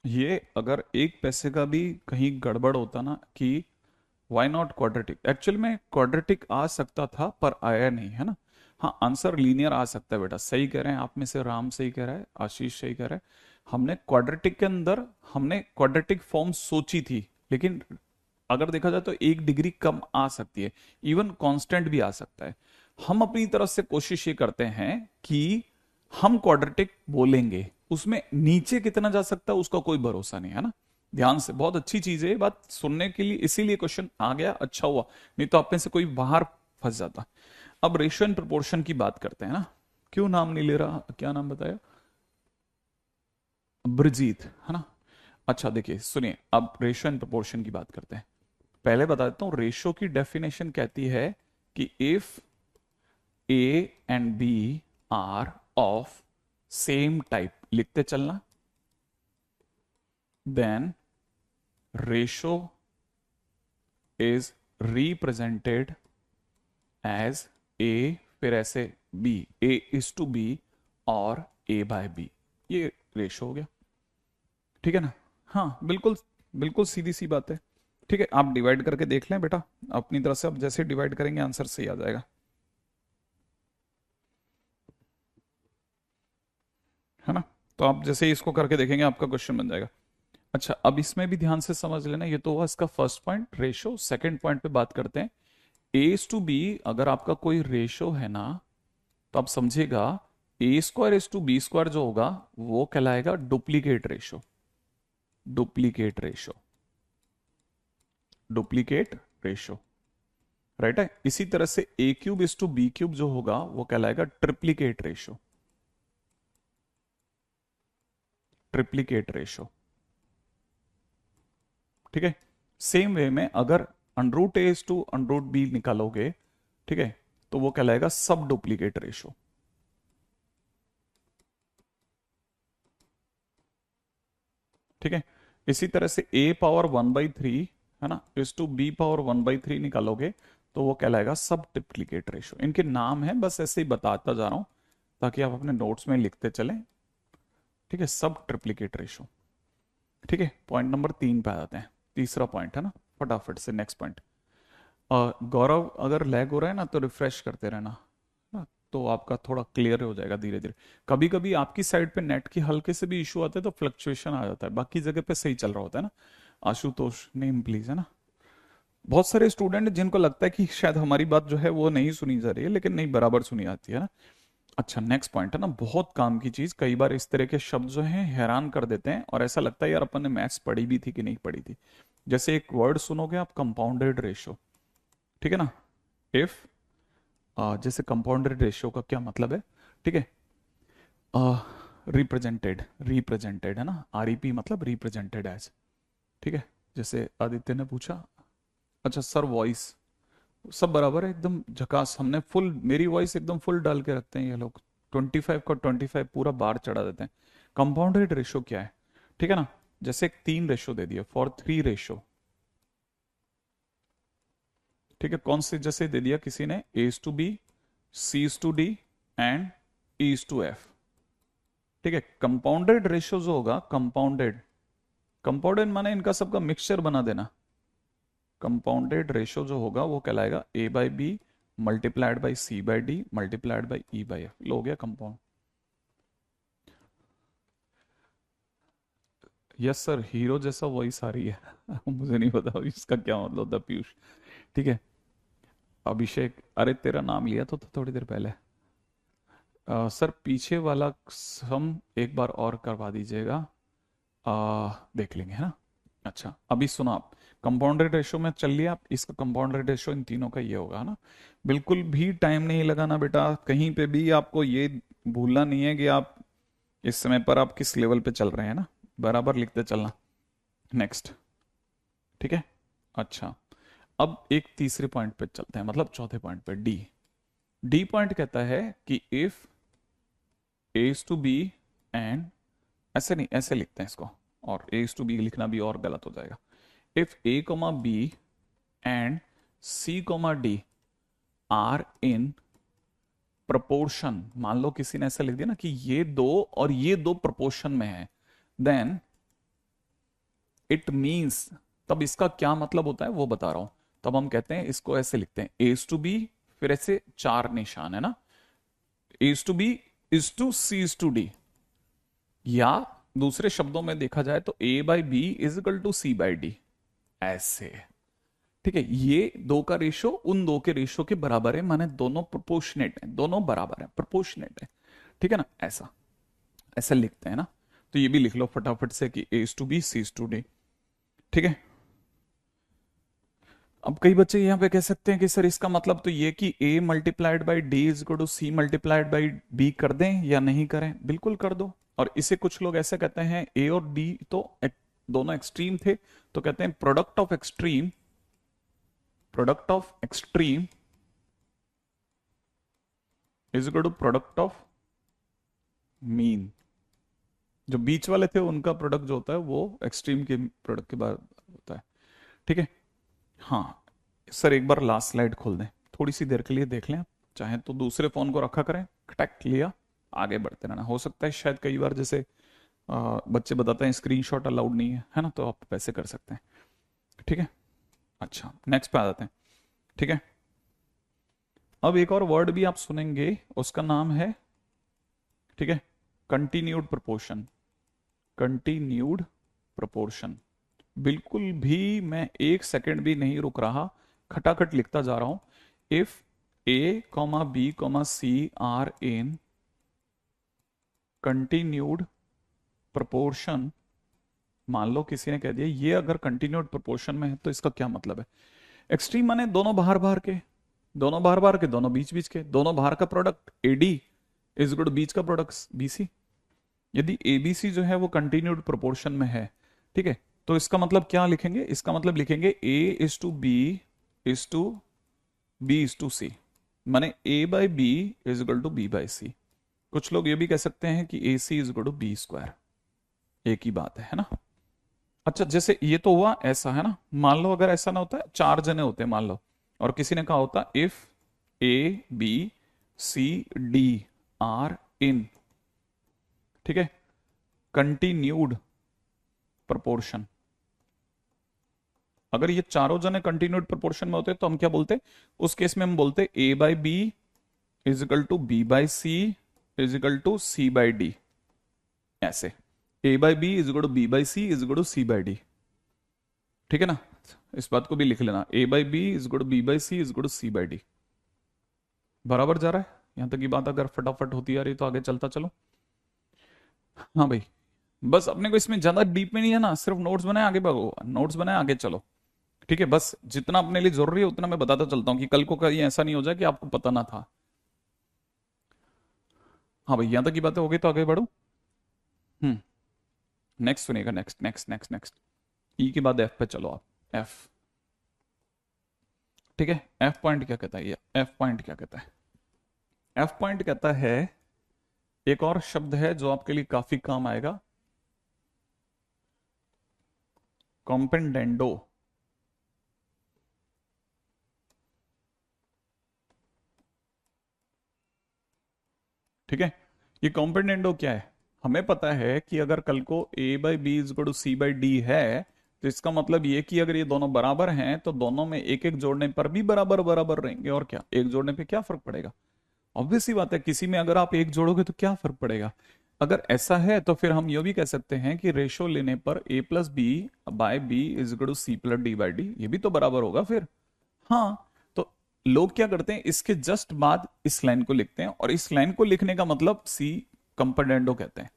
ये अगर एक पैसे का भी कहीं गड़बड़ होता ना कि वाई नॉट क्वाड्रेटिक, एक्चुअल में क्वाड्रेटिक आ सकता था पर आया नहीं, है ना। हाँ, आंसर लीनियर आ सकता है बेटा, सही कह रहे हैं आप में से राम सही कह रहा है, आशीष सही कह रहा है। हमने क्वाड्रेटिक के अंदर हमने क्वाड्रेटिक फॉर्म सोची थी, लेकिन अगर देखा जाए तो 1 डिग्री कम आ सकती है, इवन कांस्टेंट भी आ सकता है। हम अपनी तरफ से कोशिश ये करते हैं कि हम क्वाड्रेटिक बोलेंगे, उसमें नीचे कितना जा सकता है उसका कोई भरोसा नहीं, है ना। ध्यान से, बहुत अच्छी चीज है ये बात सुनने के लिए, इसीलिए क्वेश्चन आ गया, अच्छा हुआ, नहीं तो आप में से कोई बाहर फंस जाता। अब रेशियो एंड प्रोपोर्शन की बात करते हैं ना। क्यों नाम नहीं ले रहा, क्या नाम बताया, ब्रजीत, है ना। अच्छा देखिए सुनिए, अब रेशियो एंड प्रोपोर्शन की बात करते हैं। पहले बता देता हूं, रेशियो की डेफिनेशन कहती है कि if a and b are of same type, लिखते चलना, then ratio is represented as a, फिर ऐसे b, a is to b और ए बाय बी। ये रेशियो हो गया, ठीक है ना। हाँ बिल्कुल, बिल्कुल सीधी सी बात है। ठीक है, आप डिवाइड करके देख लें बेटा अपनी तरफ से, आप जैसे डिवाइड करेंगे आंसर सही आ जाएगा। तो आप जैसे ही इसको करके देखेंगे आपका क्वेश्चन बन जाएगा। अच्छा, अब इसमें भी ध्यान से समझ लेना, ये तो हुआ इसका first point ratio. Second point पे बात करते हैं। एस टू बी अगर आपका कोई रेशो है ना, तो आप समझिएगा A square is to B square जो होगा वो कहलाएगा duplicate ratio. Duplicate ratio, duplicate ratio, right है। इसी तरह से A cube is to B cube जो होगा वो कहलाएगा ट्रिप्लीकेट रेशो। ट्रिप्लीकेट रेशो, ठीक है। सेम वे में अगर under root a is to under root b निकालोगे, ठीक है, तो वो कहलाएगा सब डुप्लीकेट रेशो। ठीक है। इसी तरह से a पावर 1/3 है ना इज टू b पावर 1/3 निकालोगे तो वो कहलाएगा सब डुप्लीकेट रेशो। इनके नाम है, बस ऐसे ही बताता जा रहा हूं ताकि आप अपने नोट्स में लिखते चलें। ठीक है, सब ट्रिप्लीकेट रेशो। ठीक है, पॉइंट नंबर 3 पे आ जाते हैं। तीसरा पॉइंट है ना, फटाफट से नेक्स्ट पॉइंट। गौरव, अगर लैग हो रहा है ना तो रिफ्रेश करते रहना ना, तो आपका थोड़ा क्लियर हो जाएगा धीरे धीरे। कभी कभी आपकी साइड पे नेट की हल्के से भी इशू आते हैं तो फ्लक्चुएशन आ जाता है, बाकी जगह पे सही चल रहा होता है ना। आशुतोष नेम प्लीज, है ना। बहुत सारे स्टूडेंट जिनको लगता है कि शायद हमारी बात जो है वो नहीं सुनी जा रही है, लेकिन नहीं, बराबर सुनी आती है ना। अच्छा, नेक्स्ट पॉइंट है ना, बहुत काम की चीज। कई बार इस तरह के शब्द जो हैं हैरान कर देते हैं और ऐसा लगता है यार अपन ने मैथ्स पढ़ी भी थी कि नहीं पढ़ी थी। जैसे एक वर्ड सुनोगे आप, कंपाउंडेड रेशो, ठीक है ना। इफ जैसे कंपाउंडेड रेशियो का क्या मतलब है, ठीक है। रिप्रेजेंटेड, रिप्रेजेंटेड है ना, आरईपी मतलब रिप्रेजेंटेड एज, ठीक है। जैसे आदित्य ने पूछा, अच्छा सर वॉइस सब बराबर है एकदम झकास, हमने फुल, मेरी वॉइस एकदम फुल डाल के रखते हैं ये लोग, 25 का 25 पूरा बार चढ़ा देते हैं। कंपाउंडेड रेशो क्या है, ठीक है ना। जैसे एक 3 रेशो दे दिया, फॉर 3 रेशो, ठीक है। कौन से जैसे दे दिया किसी ने, A is to B, C is to D and E is to F, ठीक है। कंपाउंडेड रेशियो जो होगा, कंपाउंडेड, कंपाउंडेड माने इनका सबका मिक्सचर बना देना। कंपाउंडेड रेशियो जो होगा वो कहलाएगा A by B multiplied by C by D multiplied by E by F, लो हो गया कंपाउंड। यस सर, हीरो जैसा वॉइस आ रही है मुझे नहीं पता इसका क्या मतलब होता पीयूष, ठीक है। अभिषेक, अरे तेरा नाम लिया तो था थोड़ी देर पहले। सर पीछे वाला सम एक बार और करवा दीजिएगा, देख लेंगे, है ना। अच्छा, अभी सुनो आप, कंपाउंडेड रेशो में चल लिया आप, इसका कंपाउंडेड रेशो इन तीनों का ये होगा ना। बिल्कुल भी टाइम नहीं लगाना बेटा, कहीं पे भी आपको ये भूलना नहीं है कि आप इस समय पर आप किस लेवल पे चल रहे हैं ना, बराबर लिखते चलना। नेक्स्ट, ठीक है। अच्छा, अब एक तीसरे पॉइंट पे चलते हैं, मतलब चौथे पॉइंट पे, डी। डी पॉइंट कहता है कि if a is to b and, ऐसे नहीं ऐसे लिखते हैं इसको, और ए इज टू बी लिखना भी और गलत हो जाएगा। If a comma b and c comma d are in proportion, मान लो किसी ने ऐसा लिख दिया ना कि ये दो और ये दो प्रपोर्शन में है, देन इट मीन्स, तब इसका क्या मतलब होता है वो बता रहा हूं। तब हम कहते हैं, इसको ऐसे लिखते हैं, ए इज टू बी, फिर ऐसे 4 निशान है ना, A is to B is to C is to D, या दूसरे शब्दों में देखा जाए तो A by B is equal to C by D, ऐसे, ठीक है। ये दो का रेशो उन दो के रेशो के बराबर है, माने दोनों प्रोपोर्शनेट है, दोनों बराबर है, प्रोपोर्शनेट है, ठीक है ना। ऐसा ऐसा लिखते हैं ना, तो ये भी लिख लो फटाफट से कि A is to B C is to D, ठीक है। अब कई बच्चे यहां पे कह सकते हैं कि सर इसका मतलब तो ये कि a multiplied by d is equal to c multiplied by b कर दें या नहीं करें, बिल्कुल कर दो। और इसे कुछ लोग ऐसे कहते हैं, a और d तो दोनों एक्सट्रीम थे, तो कहते हैं product of extreme, product of extreme is equal to product of mean. जो बीच वाले थे उनका प्रोडक्ट जो होता है वो एक्सट्रीम के प्रोडक्ट के बाद होता है, ठीक है। हाँ सर, एक बार लास्ट स्लाइड खोल दें, थोड़ी सी देर के लिए देख लें आप, चाहे तो दूसरे फोन को रखा करें, खटक लिया, आगे बढ़ते रहना। हो सकता है शायद कई बार जैसे बच्चे बताते हैं स्क्रीनशॉट अलाउड नहीं है ना, तो आप वैसे कर सकते हैं, ठीक है। अच्छा, नेक्स्ट पे आ जाते हैं, ठीक है। अब एक और वर्ड भी आप सुनेंगे, उसका नाम है, ठीक है, कंटिन्यूड प्रोपोर्शन, कंटिन्यूड प्रोपोर्शन, बिल्कुल भी मैं एक सेकंड भी नहीं रुक रहा, खटाखट लिखता जा रहा हूं। If a comma b comma c are in continued proportion, मान लो किसी ने कह दिया ये अगर कंटिन्यूड प्रोपोर्शन में है तो इसका क्या मतलब है? एक्सट्रीम माने दोनों बाहर बाहर के, दोनों बाहर बाहर के, दोनों बीच बीच के, दोनों बाहर का product AD is equal to बीच का प्रोडक्ट बीसी। यदि एबीसी जो है वो कंटिन्यूड प्रोपोर्शन में है, ठीक है, तो इसका मतलब क्या लिखेंगे? इसका मतलब लिखेंगे A is to B is to B is to C, माने A by B is equal to B by C. कुछ लोग ये भी कह सकते हैं कि A C is equal to B square, एक ही बात है ना। अच्छा, जैसे ये तो हुआ ऐसा है ना, मान लो अगर ऐसा ना होता, चार जने होते मान लो, और किसी ने कहा होता if a b c d are in, ठीक है, कंटिन्यूड प्रोपोर्शन, अगर ये चारों जने कंटिन्यूड प्रोपोर्शन में होते तो हम क्या बोलते? उस केस में हम बोलते A by B is equal to B by C is equal to C by D, ऐसे A by B is equal to B by C is equal to C by D, ठीक है ना। इस बात को भी लिख लेना, A by B is equal to B by C is equal to C by D. बराबर जा रहा है यहां तक की बात? अगर फटाफट होती आ रही तो आगे चलता चलो। हाँ भाई, बस अपने को इसमें ज्यादा डीप में नहीं है ना, सिर्फ नोट्स बनाए आगे बढ़ो, नोट्स बनाए आगे चलो, ठीक है। बस जितना अपने लिए जरूरी है उतना मैं बताता चलता हूं कि कल को कहीं ऐसा नहीं हो जाए कि आपको पता ना था। हाँ भाई, यहां तक की बातें हो गई तो आगे बढ़ो। नेक्स्ट सुनिएगा, नेक्स्ट नेक्स्ट नेक्स्ट नेक्स्ट, ई के बाद एफ पे चलो आप, एफ, ठीक है। एफ पॉइंट क्या कहता है? ये एफ पॉइंट क्या कहता है? एफ पॉइंट कहता है, एक और शब्द है जो आपके लिए काफी काम आएगा, कॉम्पेंडेंडो। ठीक है, ये कॉम्पेंडेंडो क्या है? हमें पता है कि अगर कल को A by B is equal to C by D है, तो इसका मतलब ये कि अगर ये दोनों बराबर हैं तो दोनों में एक एक जोड़ने पर भी बराबर बराबर रहेंगे, और क्या, एक जोड़ने पे क्या फर्क पड़ेगा? ऑब्वियस सी बात है, किसी में अगर आप एक जोड़ोगे तो क्या फर्क पड़ेगा? अगर ऐसा है तो फिर हम ये भी कह सकते हैं कि रेशो लेने पर A plus B by B is equal to C plus D by D, ये भी तो बराबर होगा फिर। हाँ, तो लोग क्या करते हैं, इसके जस्ट बाद इस लाइन को लिखते हैं, और इस लाइन को लिखने का मतलब सी कंपेडेंडो कहते हैं,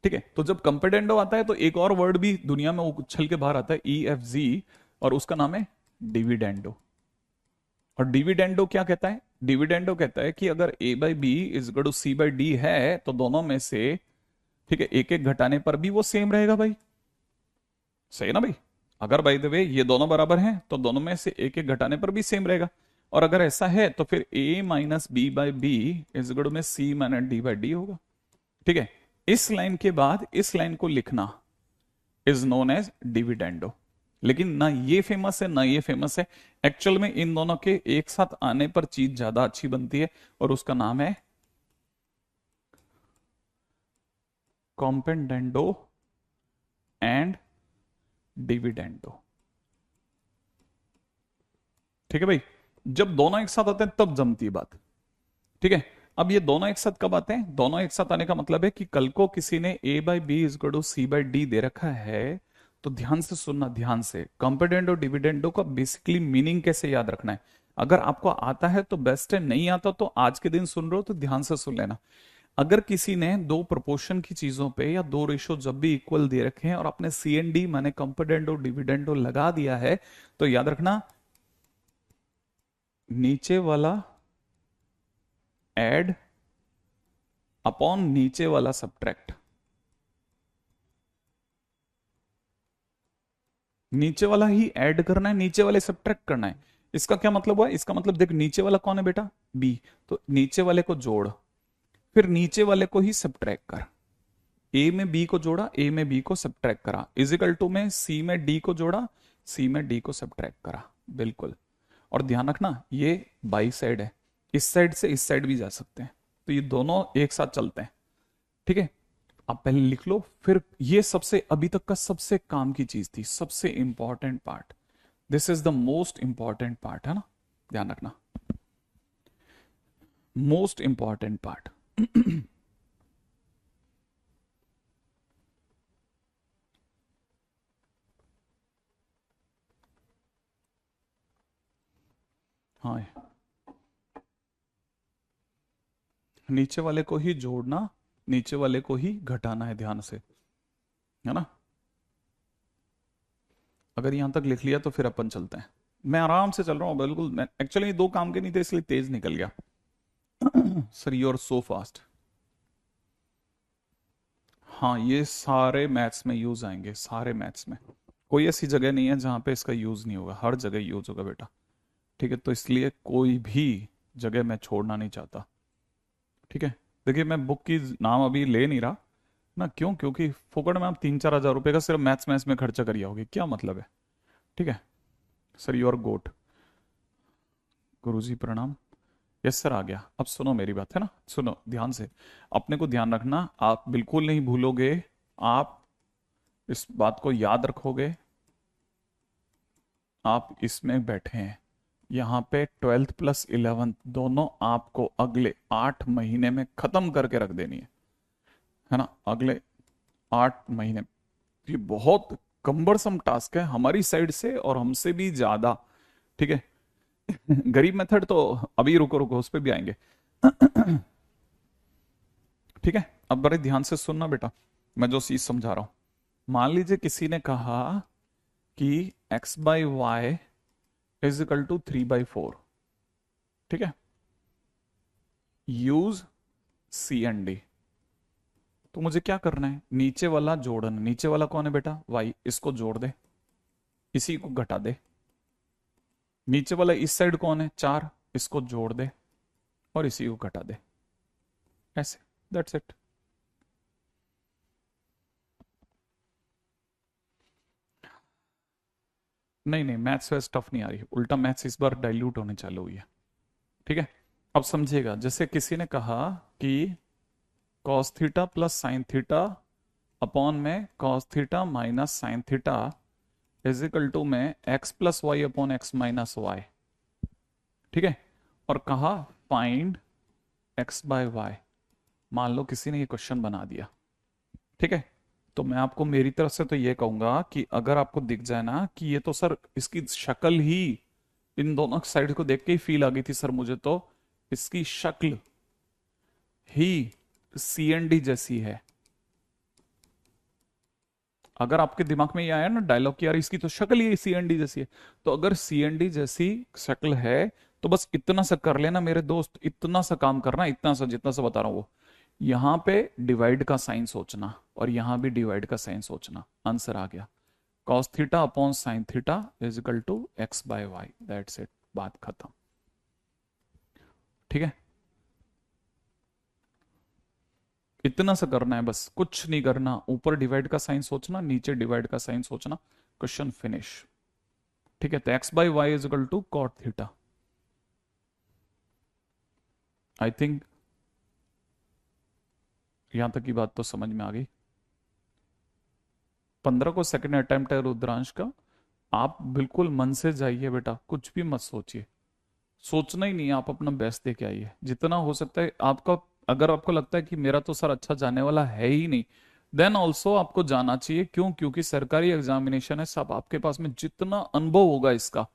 ठीक है। तो जब कंपेडेंडो आता है तो एक और वर्ड भी दुनिया में उछल के बाहर आता है, ई एफ जी, और उसका नाम है डिविडेंडो। और डिविडेंडो क्या कहता है? डिविडेंडो कहता है कि अगर A by B is equal to C by D है तो दोनों में से, ठीक है, एक एक घटाने पर भी वो सेम रहेगा भाई, सही है ना भाई? अगर बाय द वे ये दोनों बराबर हैं तो दोनों में से एक एक घटाने पर भी सेम रहेगा, और अगर ऐसा है तो फिर a minus b by B is equal to में c minus d by d होगा, ठीक है। इस लाइन के बाद इस लाइन को लिखना इज नोन एज डिविडेंडो, लेकिन ना ये फेमस है ना ये फेमस है, एक्चुअल में इन दोनों के एक साथ आने पर चीज ज्यादा अच्छी बनती है, और उसका नाम है कॉम्पेंडेंडो एंड डिविडेंडो, ठीक है भाई। जब दोनों एक साथ आते हैं तब जमती है बात, ठीक है। अब ये दोनों एक साथ कब आते हैं? दोनों एक साथ आने का मतलब है कि कल को किसी ने a by B is equal to C by D दे रखा है, तो ध्यान से सुनना, ध्यान से, कंपेडेंडो डिविडेंडो का बेसिकली मीनिंग कैसे याद रखना है। अगर आपको आता है तो बेस्ट है, नहीं आता तो आज के दिन सुन रहे हो तो ध्यान से सुन लेना। अगर किसी ने दो प्रोपोर्शन की चीजों पे या दो रेशो जब भी इक्वल दे रखे हैं और आपने सी एन डी माने कंपेडेंडो डिविडेंडो लगा दिया है, तो याद रखना नीचे वाला ऐड अपॉन नीचे वाला सब्ट्रैक्ट, नीचे वाला ही ऐड करना है, नीचे वाले सब्ट्रैक्ट करना है। इसका क्या मतलब हुआ? इसका मतलब देख, नीचे वाला कौन है बेटा? बी, तो नीचे वाले को जोड़, फिर नीचे वाले को ही सब्ट्रैक्ट कर। ए में बी को जोड़ा, ए में बी को सब्ट्रैक्ट करा, इजिकल टू में सी में डी को जोड़ा, सी में डी को सब्ट्रैक्ट करा, बिल्कुल। और ध्यान रखना ये बाई साइड है, इस साइड से इस साइड भी जा सकते हैं, तो ये दोनों एक साथ चलते हैं, ठीक है। आप पहले लिख लो, फिर ये सबसे अभी तक का सबसे काम की चीज थी, सबसे important part, this is the most important part, है ना, ध्यान रखना, मोस्ट इंपॉर्टेंट पार्ट। हाँ, नीचे वाले को ही जोड़ना, नीचे वाले को ही घटाना है, ध्यान से, है ना। अगर यहां तक लिख लिया तो फिर अपन चलते हैं। मैं आराम से चल रहा हूँ बिल्कुल, मैं एक्चुअली दो काम के नहीं थे इसलिए तेज निकल गया। Sir you are so fast. हाँ, ये सारे मैथ्स में यूज आएंगे, सारे मैथ्स में। कोई ऐसी जगह नहीं है जहां पे इसका यूज नहीं होगा, हर जगह यूज होगा बेटा। ठीक है, तो इसलिए कोई भी जगह मैं छोड़ना नहीं चाहता। ठीक है, देखिए मैं बुक की नाम अभी ले नहीं रहा ना, क्यों? क्योंकि फोकट में आप 3-4 हज़ार रुपए का सिर्फ मैथ्स मैथ्स में खर्चा करिए होगे, क्या मतलब है। ठीक है, सर यू आर गोट। गुरुजी प्रणाम। यस सर, आ गया। अब सुनो मेरी बात, है ना, सुनो ध्यान से। अपने को ध्यान रखना, आप बिल्कुल नहीं भूलोगे, आप इस बात को याद रखोगे। आप इसमें बैठे हैं, यहाँ पे 12th प्लस 11th दोनों आपको अगले 8 महीने में खत्म करके रख देनी है ना, अगले 8 महीने। ये बहुत कम्बरसम टास्क है हमारी साइड से और हमसे भी ज्यादा। ठीक है। गरीब मेथड तो अभी, रुको रुको, उस पर भी आएंगे। ठीक है, अब बड़े ध्यान से सुनना बेटा, मैं जो चीज समझा रहा हूं। मान लीजिए किसी ने कहा कि x/y इज इक्वल टू 3/4। ठीक है, यूज CND। तो मुझे क्या करना है, नीचे वाला जोड़ना, नीचे वाला कौन है बेटा, y, इसको जोड़ दे, इसी को घटा दे। नीचे वाला इस साइड कौन है, 4, इसको जोड़ दे और इसी को घटा दे, ऐसे, दैट्स इट। नहीं नहीं, मैथ्स वैस टफ नहीं आ रही, उल्टा मैथ्स इस बार डाइल्यूट होने चालू हुई है। ठीक है, अब समझिएगा, जैसे किसी ने कहा कि cos theta plus sine theta upon में cos theta minus sine theta is equal to में X plus Y upon X minus Y. ठीक है, और कहा फाइंड x/y। मान लो किसी ने ये क्वेश्चन बना दिया। ठीक है, तो मैं आपको मेरी तरफ से तो ये कहूंगा कि अगर आपको दिख जाए ना कि ये तो सर इसकी शक्ल ही, इन दोनों साइड को देख के ही फील आ गई थी सर मुझे, तो इसकी शक्ल ही CND जैसी है। अगर आपके दिमाग में ये आया ना डायलॉग कि यार इसकी तो शक्ल ही CND जैसी है, तो अगर CND जैसी शक्ल है तो बस इतना सा कर लेना मेरे दोस्त, इतना सा काम करना, इतना सा, जितना सा बता रहा हूं वो। यहां पे डिवाइड का साइन सोचना और यहां भी डिवाइड का साइन सोचना, आंसर आ गया। Cos theta upon sine theta is equal to x/y, that's it, बात खत्म। ठीक है, इतना सा करना है बस, कुछ नहीं करना, ऊपर डिवाइड का साइन सोचना, नीचे डिवाइड का साइन सोचना, क्वेश्चन फिनिश। ठीक है, तो x/y is equal to cot theta. I think यहां तक की बात तो समझ में आ गई। 15 को सेकंड अटेम्प्ट है रुद्रांश का। आप बिल्कुल मन से जाइए बेटा, कुछ भी मत सोचिए, सोचना ही नहीं है, आप अपना बेस्ट दे के आइए जितना हो सकता है आपका। अगर आपको लगता है कि मेरा तो सर अच्छा जाने वाला है ही नहीं, देन ऑल्सो आपको जाना चाहिए, क्यों? क्योंकि सरकारी एग्जामिनेशन है, सब आपके पास में जितना अनुभव होगा इसका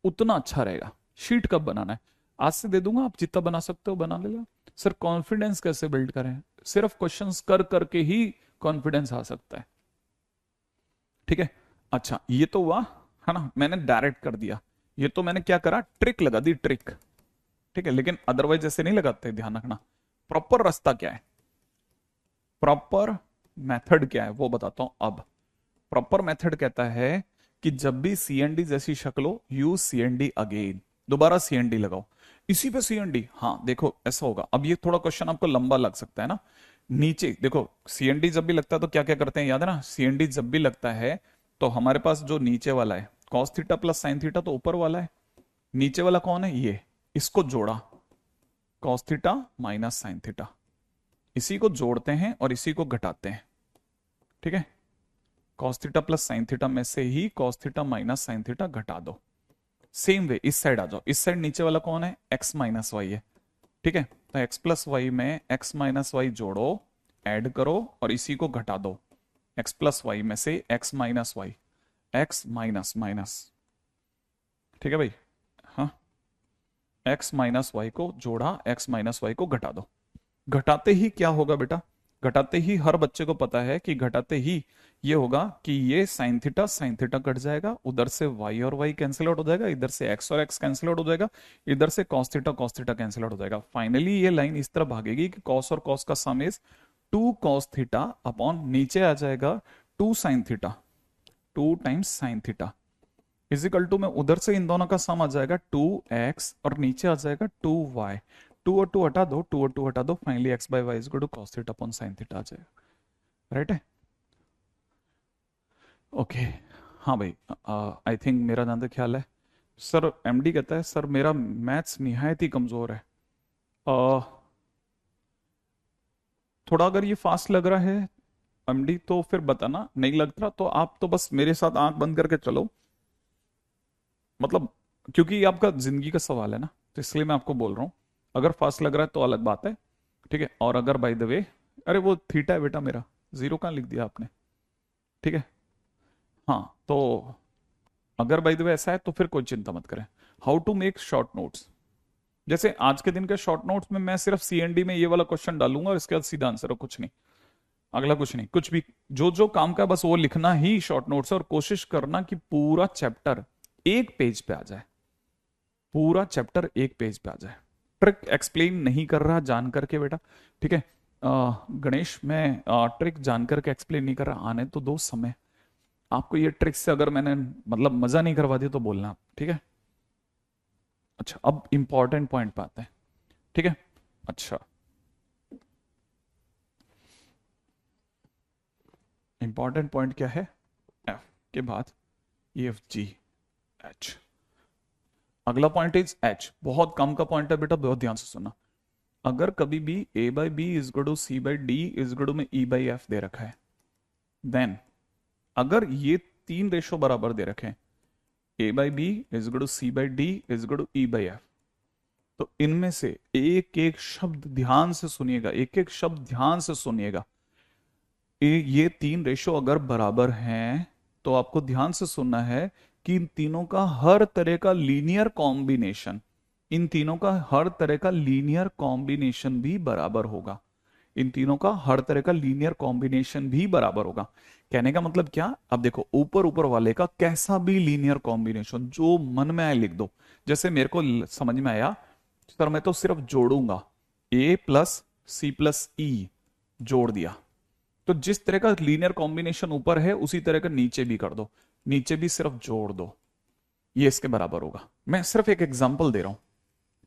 उतना अच्छा रहेगा। शीट कब बनाना है, आज से दे दूंगा, आप जितना बना सकते हो बना लेगा। सर कॉन्फिडेंस कैसे बिल्ड करें, सिर्फ क्वेश्चंस कर करके ही कॉन्फिडेंस आ सकता है। ठीक है, अच्छा ये तो हुआ, है ना, मैंने डायरेक्ट कर दिया। ये तो मैंने क्या करा, ट्रिक लगा दी, ट्रिक। ठीक है, लेकिन अदरवाइज ऐसे नहीं लगाते, ध्यान रखना। प्रॉपर रास्ता क्या है, प्रॉपर मेथड क्या है वो बताता हूं अब। प्रॉपर मेथड कहता है कि जब भी CND जैसी शक्ल हो, यूज CND अगेन, दोबारा CND लगाओ, इसी पे CND। हाँ देखो ऐसा होगा, अब ये थोड़ा क्वेश्चन आपको लंबा लग सकता है ना। नीचे देखो, CND जब भी लगता है तो क्या क्या करते हैं, याद है ना, CND जब भी लगता है तो हमारे पास जो नीचे वाला है cos theta plus sine theta तो ऊपर वाला है, नीचे वाला कौन है, ये, इसको जोड़ा, cos theta minus sine theta, इसी को जोड़ते हैं और इसी को घटाते हैं। ठीक है, cos theta plus sine theta में से ही cos theta minus sine theta घटा दो। सेम वे इस साइड आ जाओ, इस साइड नीचे वाला कौन है, x माइनस वाई है। ठीक है, तो x प्लस वाई में x माइनस वाई जोड़ो, ऐड करो और इसी को घटा दो, x प्लस वाई में से x minus y, x minus minus. ठीक है भाई, हाँ, x माइनस वाई को जोड़ा, x माइनस वाई को घटा दो। घटाते ही क्या होगा बेटा, घटाते ही हर बच्चे को पता है कि घटाते ही ये होगा कि ये साइन थीटा कट जाएगा, उधर से y और y कैंसिल आउट हो जाएगा, इधर से x और x कैंसिल आउट हो जाएगा, इधर से cos थीटा कैंसिल आउट हो जाएगा। फाइनली ये लाइन इस तरह भागेगी कि cos और cos का sum is 2 cos theta upon नीचे आ जाएगा 2 sin theta, 2 times sine theta is equal to में उधर से इन दोनों का सम आ जाएगा 2x और नीचे आ जाएगा 2y। 2 और 2 हटा दो, 2 और 2 हटा दो, finally x by Y is equal to cos theta upon sin theta आ जाएगा। राइट है? ओके हाँ भाई, आई थिंक मेरा जहां तक ख्याल है, सर एमडी कहता है सर मेरा मैथ्स निहायत ही कमजोर है। थोड़ा अगर ये फास्ट लग रहा है एमडी तो फिर बताना, नहीं लग रहा तो आप तो बस मेरे साथ आंख बंद करके चलो, मतलब क्योंकि ये आपका जिंदगी का सवाल है ना, तो इसलिए मैं आपको बोल रहा हूँ। अगर फास्ट लग रहा है तो अलग बात है, ठीक है। और अगर बाय द वे, अरे वो थीटा है बेटा मेरा, जीरो कहाँ लिख दिया आपने, ठीक है। हाँ तो अगर बाय द वे ऐसा है तो फिर कोई चिंता मत करें। How to make short notes, जैसे आज के दिन के शॉर्ट नोट्स में मैं सिर्फ सीएनडी में ये वाला क्वेश्चन डालूंगा और इसके बाद सीधा आंसर है, कुछ नहीं, अगला कुछ नहीं, कुछ भी जो जो काम का बस वो लिखना ही शॉर्ट नोट्स है। और कोशिश करना कि पूरा चैप्टर एक पेज पे आ जाए, पूरा चैप्टर एक पेज पे आ जाए। ट्रिक एक्सप्लेन नहीं कर रहा जान करके बेटा, ठीक है। गणेश मैं ट्रिक जान करके एक्सप्लेन नहीं कर रहा, आने तो दो समय। आपको ये ट्रिक से अगर मैंने मतलब मजा नहीं करवा दी तो बोलना, ठीक है। अच्छा अब इंपॉर्टेंट पॉइंट पे आते हैं, ठीक है। अच्छा इंपॉर्टेंट पॉइंट क्या है, एफ के बाद ई एफ जी एच, अगला पॉइंट इज एच। बहुत कम का पॉइंट है बेटा, बहुत ध्यान से सुनना। अगर कभी भी a by B is equal to C by d is equal to में e बाई एफ दे रखा है, देन अगर ये तीन रेशो बराबर दे रखे हैं, a by B is equal to C by d is equal to e by f, तो इनमें से एक एक शब्द ध्यान से सुनिएगा, एक एक शब्द ध्यान से सुनिएगा। ये तीन रेशो अगर बराबर हैं तो आपको ध्यान से सुनना है कि इन तीनों का हर तरह का लीनियर कॉम्बिनेशन, इन तीनों का हर तरह का लीनियर कॉम्बिनेशन भी बराबर होगा, इन तीनों का हर तरह का लीनियर कॉम्बिनेशन भी बराबर होगा। कहने का मतलब क्या, अब देखो ऊपर ऊपर वाले का कैसा भी लीनियर कॉम्बिनेशन जो मन में आए लिख दो। जैसे मेरे को समझ में आया सर मैं तो सिर्फ जोड़ूंगा, a प्लस सी प्लस ई जोड़ दिया, तो जिस तरह का लीनियर कॉम्बिनेशन ऊपर है उसी तरह का नीचे भी कर दो, नीचे भी सिर्फ जोड़ दो, ये इसके बराबर होगा। मैं सिर्फ एक एग्जांपल दे रहा हूं,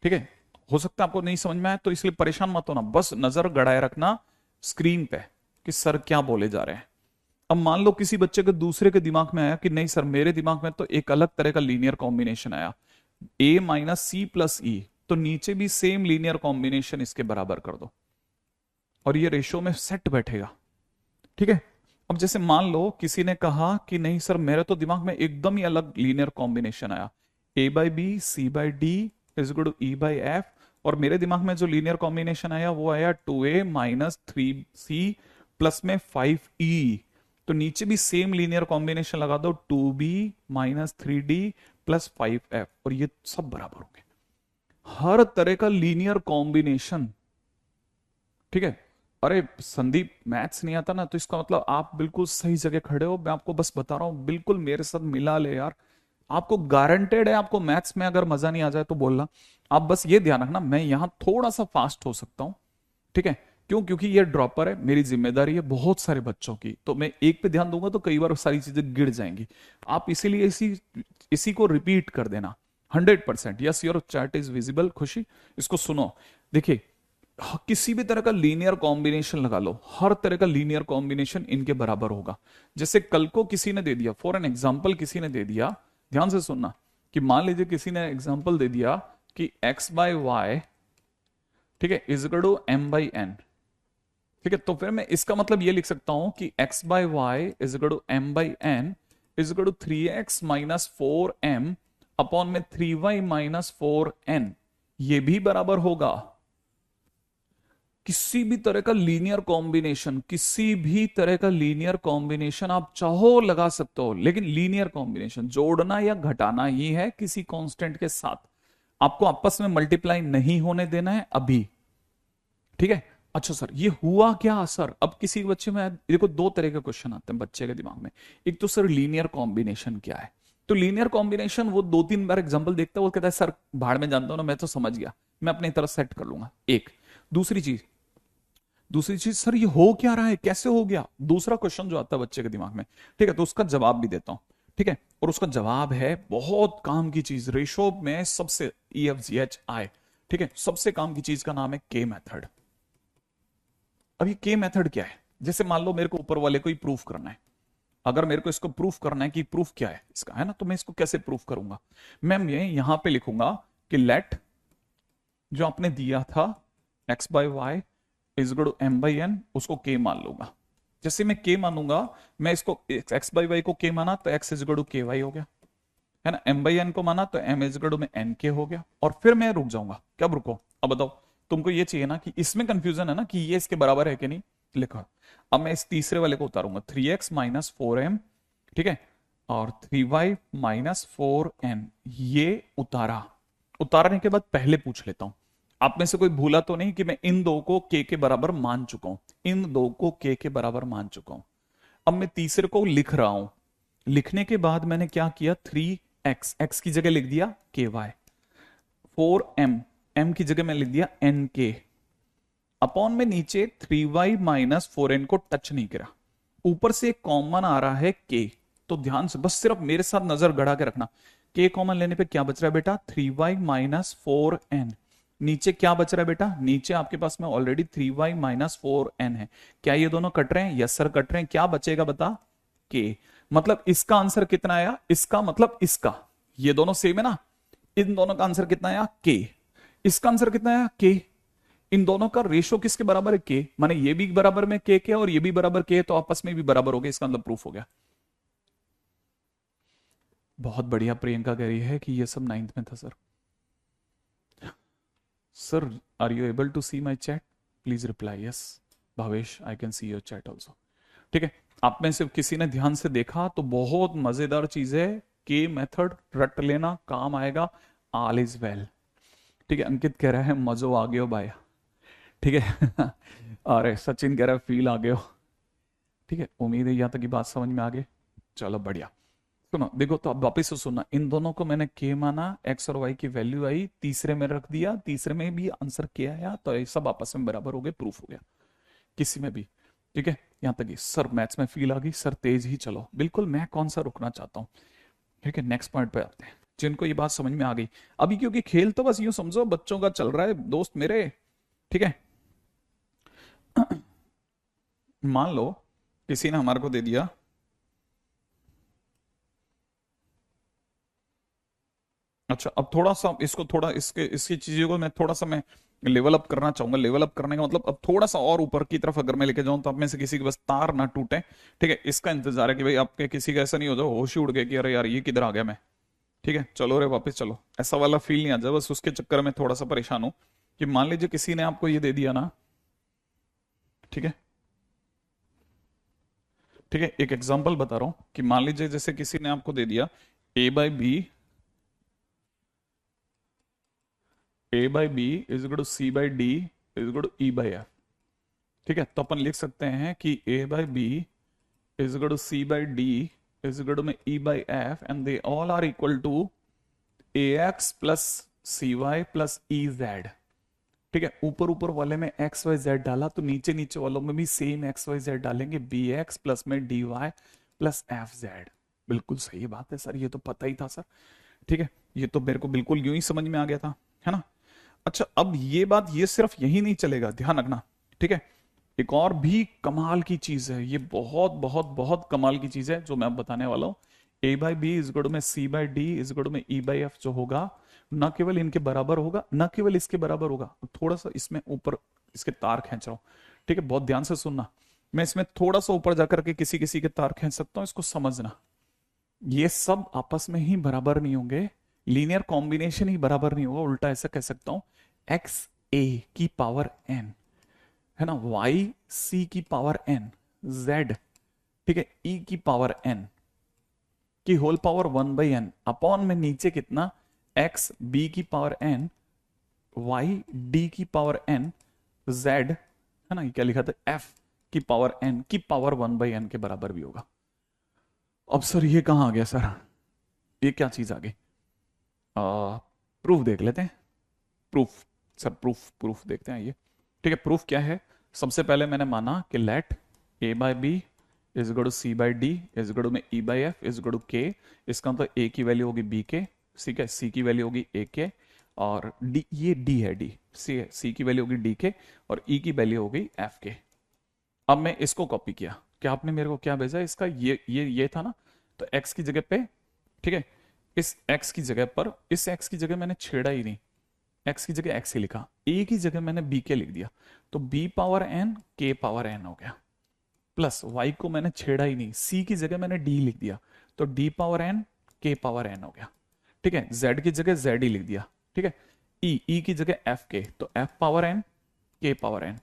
ठीक है। हो सकता है आपको नहीं समझ में आए तो इसलिए परेशान मत होना, बस नजर गड़ाए रखना स्क्रीन पे कि सर क्या बोले जा रहे हैं। अब मान लो किसी बच्चे के दूसरे के दिमाग में आया कि नहीं सर मेरे दिमाग में तो एक अलग तरह का लीनियर कॉम्बिनेशन आया, a माइनस सी प्लस ई, तो नीचे भी सेम लीनियर कॉम्बिनेशन इसके बराबर कर दो और ये रेशो में सेट बैठेगा, ठीक है। अब जैसे मान लो किसी ने कहा कि नहीं सर मेरे तो दिमाग में एकदम ही अलग लीनियर कॉम्बिनेशन आया, a by b c by d is equal to e by f, और मेरे दिमाग में जो लीनियर कॉम्बिनेशन आया वो आया 2a माइनस 3c प्लस में 5e, तो नीचे भी सेम लीनियर कॉम्बिनेशन लगा दो 2b minus 3d plus 5f, और ये सब बराबर होंगे। हर तरह का लीनियर कॉम्बिनेशन, ठीक है। अरे संदीप मैथ्स नहीं आता ना, तो इसका मतलब आप बिल्कुल सही जगह खड़े हो, मैं आपको बस बता रहा हूं, बिल्कुल मेरे साथ मिला ले यार, आपको गारंटेड है आपको मैथ्स में अगर मजा नहीं आ जाए तो बोलना। आप बस ये ध्यान रखना मैं यहां थोड़ा सा फास्ट हो सकता हूं, ठीक है। क्यों, क्योंकि ये ड्रॉपर है, मेरी जिम्मेदारी है बहुत सारे बच्चों की, तो मैं एक पे ध्यान दूंगा तो कई बार सारी चीजें गिर जाएंगी। आप इसीलिए इसी को रिपीट कर देना 100%। Yes your chat is visible, खुशी इसको सुनो। देखिए किसी भी तरह का लीनियर कॉम्बिनेशन लगा लो, हर तरह का लीनियर कॉम्बिनेशन इनके बराबर होगा। जैसे कल को किसी ने दे दिया, फॉर एन एग्जाम्पल किसी ने दे दिया, ध्यान से सुनना, कि मान लीजिए किसी ने एग्जाम्पल दे दिया कि x बाय वाई, ठीक है, is equal to m by n, ठीक है। तो फिर मैं इसका मतलब ये लिख सकता हूं कि x by Y is equal to m by n is equal to 3x minus 4m upon में 3y माइनस 4n, ये भी बराबर होगा। किसी भी तरह का लीनियर कॉम्बिनेशन, किसी भी तरह का लीनियर कॉम्बिनेशन आप चाहो लगा सकते हो, लेकिन लीनियर कॉम्बिनेशन जोड़ना या घटाना ही है किसी कांस्टेंट के साथ। आपको आपस में मल्टीप्लाई नहीं होने देना है अभी, ठीक है। अच्छा सर ये हुआ क्या सर, अब किसी बच्चे में देखो दो तरह के क्वेश्चन आते हैं बच्चे के दिमाग में। एक तो सर लीनियर कॉम्बिनेशन क्या है, तो लीनियर कॉम्बिनेशन वो दो तीन बार एग्जांपल देखता है, वो कहता है सर भाड़ में जानता हूं ना, मैं तो समझ गया, मैं अपनी तरफ सेट कर लूंगा। एक दूसरी चीज सर ये हो क्या रहा है, कैसे हो गया, दूसरा क्वेश्चन जो आता है बच्चे के दिमाग में, ठीक है। तो उसका जवाब भी देता हूं, ठीक है। और उसका जवाब है बहुत काम की चीज, रेशो में सबसे EFGHI, ठीक है, सबसे काम की चीज का नाम है के मेथड। अब ये के मेथड क्या है, जैसे मान लो मेरे को ऊपर वाले को ही प्रूफ करना है, अगर मेरे को इसको प्रूफ करना है कि प्रूफ क्या है इसका, है ना, तो मैं इसको कैसे प्रूफ करूंगा, मैं यहां पे लिखूंगा कि लेट जो आपने दिया था x/y is equal to m/n, उसको k मान लूंगा। जैसे मैं k मानूंगा, मैं इसको x/y को k माना तो x is equal to ky हो गया, है ना, m/n को माना तो m इज इक्वल टू में nk हो गया, और फिर मैं रुक जाऊंगा। कब रुको, अब बताओ, तुमको ये चाहिए ना कि इसमें कंफ्यूजन है ना कि ये इसके बराबर है कि नहीं, लिखा। अब मैं इस तीसरे वाले को उतारूंगा, 3x माइनस 4m, ठीक है, और 3y माइनस 4n, ये उतारने के बाद पहले पूछ लेता हूं, आप में से कोई भूला तो नहीं कि मैं इन दो को k के बराबर मान चुका हूं, इन दो को k के बराबर मान चुका हूं। अब मैं तीसरे को लिख रहा हूं, लिखने के बाद मैंने क्या किया, 3x की जगह लिख दिया ky, 4m की जगह मैं लिख दिया nk, अपॉन में नीचे 3y माइनस 4n को टच नहीं करा, ऊपर से एक कॉमन आ रहा है k, तो ध्यान से बस सिर्फ मेरे साथ नजर गड़ा के रखना, k कॉमन लेने पे क्या बच रहा है बेटा, 3y माइनस 4n, नीचे क्या बच रहा है बेटा, नीचे आपके पास में ऑलरेडी 3y माइनस 4n है, क्या ये दोनों कट रहे हैं, यस सर कट रहे हैं, क्या बचेगा बता, k, मतलब इसका आंसर कितना आया, इसका मतलब इसका, ये दोनों सेम है ना, इन दोनों का आंसर कितना आया k, इसका आंसर कितना आया k, इन दोनों का रेशो किसके बराबर है k, माने ये भी बराबर में k के और ये भी बराबर k, तो आपस में भी बराबर हो गए, इसका मतलब प्रूफ हो गया। बहुत बढ़िया, प्रियंका कह रही है कि ये सब 9th में था sir. Sir are you able to see my chat, please reply yes. Bhavesh I can see your chat also, ठीक है। आप में से किसी ने ध्यान से देखा तो बहुत मजेदार चीज है, के मेथड रट लेना, काम आएगा, ऑल इज वेल, ठीक है। अंकित कह रहा है मजो आ गयो भाई, ठीक है। अरे सचिन कह रहा है फील आ गयो, ठीक है, उम्मीद है यहाँ तक की बात समझ में आ गई, चलो बढ़िया। सुनो देखो, तो अब वापस से सुनना, इन दोनों को मैंने के माना, एक्स और वाई की वैल्यू आई, तीसरे में रख दिया, तीसरे में भी आंसर के आया, तो ये सब आपस में बराबर हो गए, प्रूफ हो गया किसी में भी, ठीक है। यहां तक सर मैथ्स में फील आ गई, सर तेज ही चलो, बिल्कुल, मैं कौन सा रुकना चाहता हूँ, ठीक है। नेक्स्ट पॉइंट पे आते हैं, जिनको ये बात समझ में आ गई अभी, क्योंकि खेल तो बस यूं समझो बच्चों का चल रहा है दोस्त मेरे, ठीक है। मान लो किसी ने हमारे को दे दिया, अच्छा अब थोड़ा सा इसको, थोड़ा इसकी चीजों को मैं थोड़ा सा मैं लेवल अप करना चाहूंगा, लेवल अप करने का मतलब अब थोड़ा सा और ऊपर की तरफ अगर मैं लेके जाऊं तो आप में से किसी की बस तार ना टूटे, ठीक है। इसका इंतजार है कि भाई आपके किसी का ऐसा नहीं हो जाए होश ही उड़ गया कि अरे यार ये किधर आ गया मैं, ठीक है, चलो रे वापस चलो, ऐसा वाला फील नहीं आ जाए, बस उसके चक्कर में थोड़ा सा परेशान हूं कि मान लीजिए किसी ने आपको ये दे दिया ना, ठीक है, ठीक है, एक एग्जाम्पल बता रहा हूं कि मान लीजिए जैसे किसी ने आपको दे दिया a/b is equal to c/d is equal to e/f, ठीक है। तो अपन लिख सकते हैं कि a/b is equal to c/d is equal to में e/f, and they all are equal to ax plus cy plus ez, ठीक है। ऊपर ऊपर वाले में एक्स वाई जेड डाला, तो नीचे नीचे वालों में भी सेम एक्स वाई जेड डालेंगे, बी एक्स प्लस में d y plus f z, बिल्कुल सही बात है सर, ये तो पता ही था सर, ठीक है, ये तो मेरे को बिल्कुल यूं ही समझ में आ गया था, है ना। अच्छा अब ये बात, ये सिर्फ यही नहीं चलेगा, ध्यान रखना, ठीक है। एक और भी कमाल की चीज है, ये बहुत बहुत बहुत कमाल की चीज है जो मैं अब बताने वाला हूं, a/b इज इक्वल टू में c/d इज इक्वल टू में e/f जो होगा, न केवल इनके बराबर होगा, न केवल इसके बराबर होगा, थोड़ा सा इसमें ऊपर इसके तार खींच रहा हूं, ठीक है, बहुत ध्यान से सुनना, मैं इसमें थोड़ा सा ऊपर जाकर के किसी किसी के तार खींच सकता हूं, इसको समझना, ये सब आपस में ही बराबर नहीं होंगे, लीनियर कॉम्बिनेशन ही बराबर नहीं होगा, उल्टा ऐसा कह सकता हूं, एक्स ए की पावर एन, है ना, वाई सी की पावर एन, जेड, ठीक है, ई की पावर एन की होल पावर 1/n, अपॉन में नीचे कितना, एक्स बी की पावर एन, वाई डी की पावर एन, जेड, है ना, ये क्या लिखा था, एफ की पावर एन की पावर 1/n के बराबर भी होगा। अब सर ये कहां आ गया सर, ये क्या चीज आ गई? प्रूफ देख लेते हैं। प्रूफ, सर प्रूफ, प्रूफ देखते हैं ये। ठीक है, प्रूफ क्या है? सबसे पहले मैंने माना कि let A by B is equal to C by D is equal to में E by F is equal to K. इसका मतलब ए की वैल्यू होगी बी के, ठीक है, सी की वैल्यू होगी ए के, और डी, ये डी है, डी सी है, सी की वैल्यू होगी डी के, और ई की वैल्यू होगी एफ के। अब मैं इसको कॉपी किया, क्या आपने मेरे को क्या भेजा इसका, ये था ना, तो एक्स की जगह पे, ठीक है, इस एक्स की जगह पर, इस एक्स की जगह मैंने छेड़ा ही नहीं, एक्स की जगह एक्स ही लिखा, ए की जगह मैंने बी के लिख दिया, तो बी पावर एन के पावर एन हो गया, प्लस वाई को मैंने छेड़ा ही नहीं, सी की जगह मैंने डी लिख दिया, तो डी पावर एन के पावर एन हो गया, ठीक है, जेड की जगह जेड ही लिख दिया, ठीक है, ई की जगह एफ के, तो एफ पावर एन के पावर एन,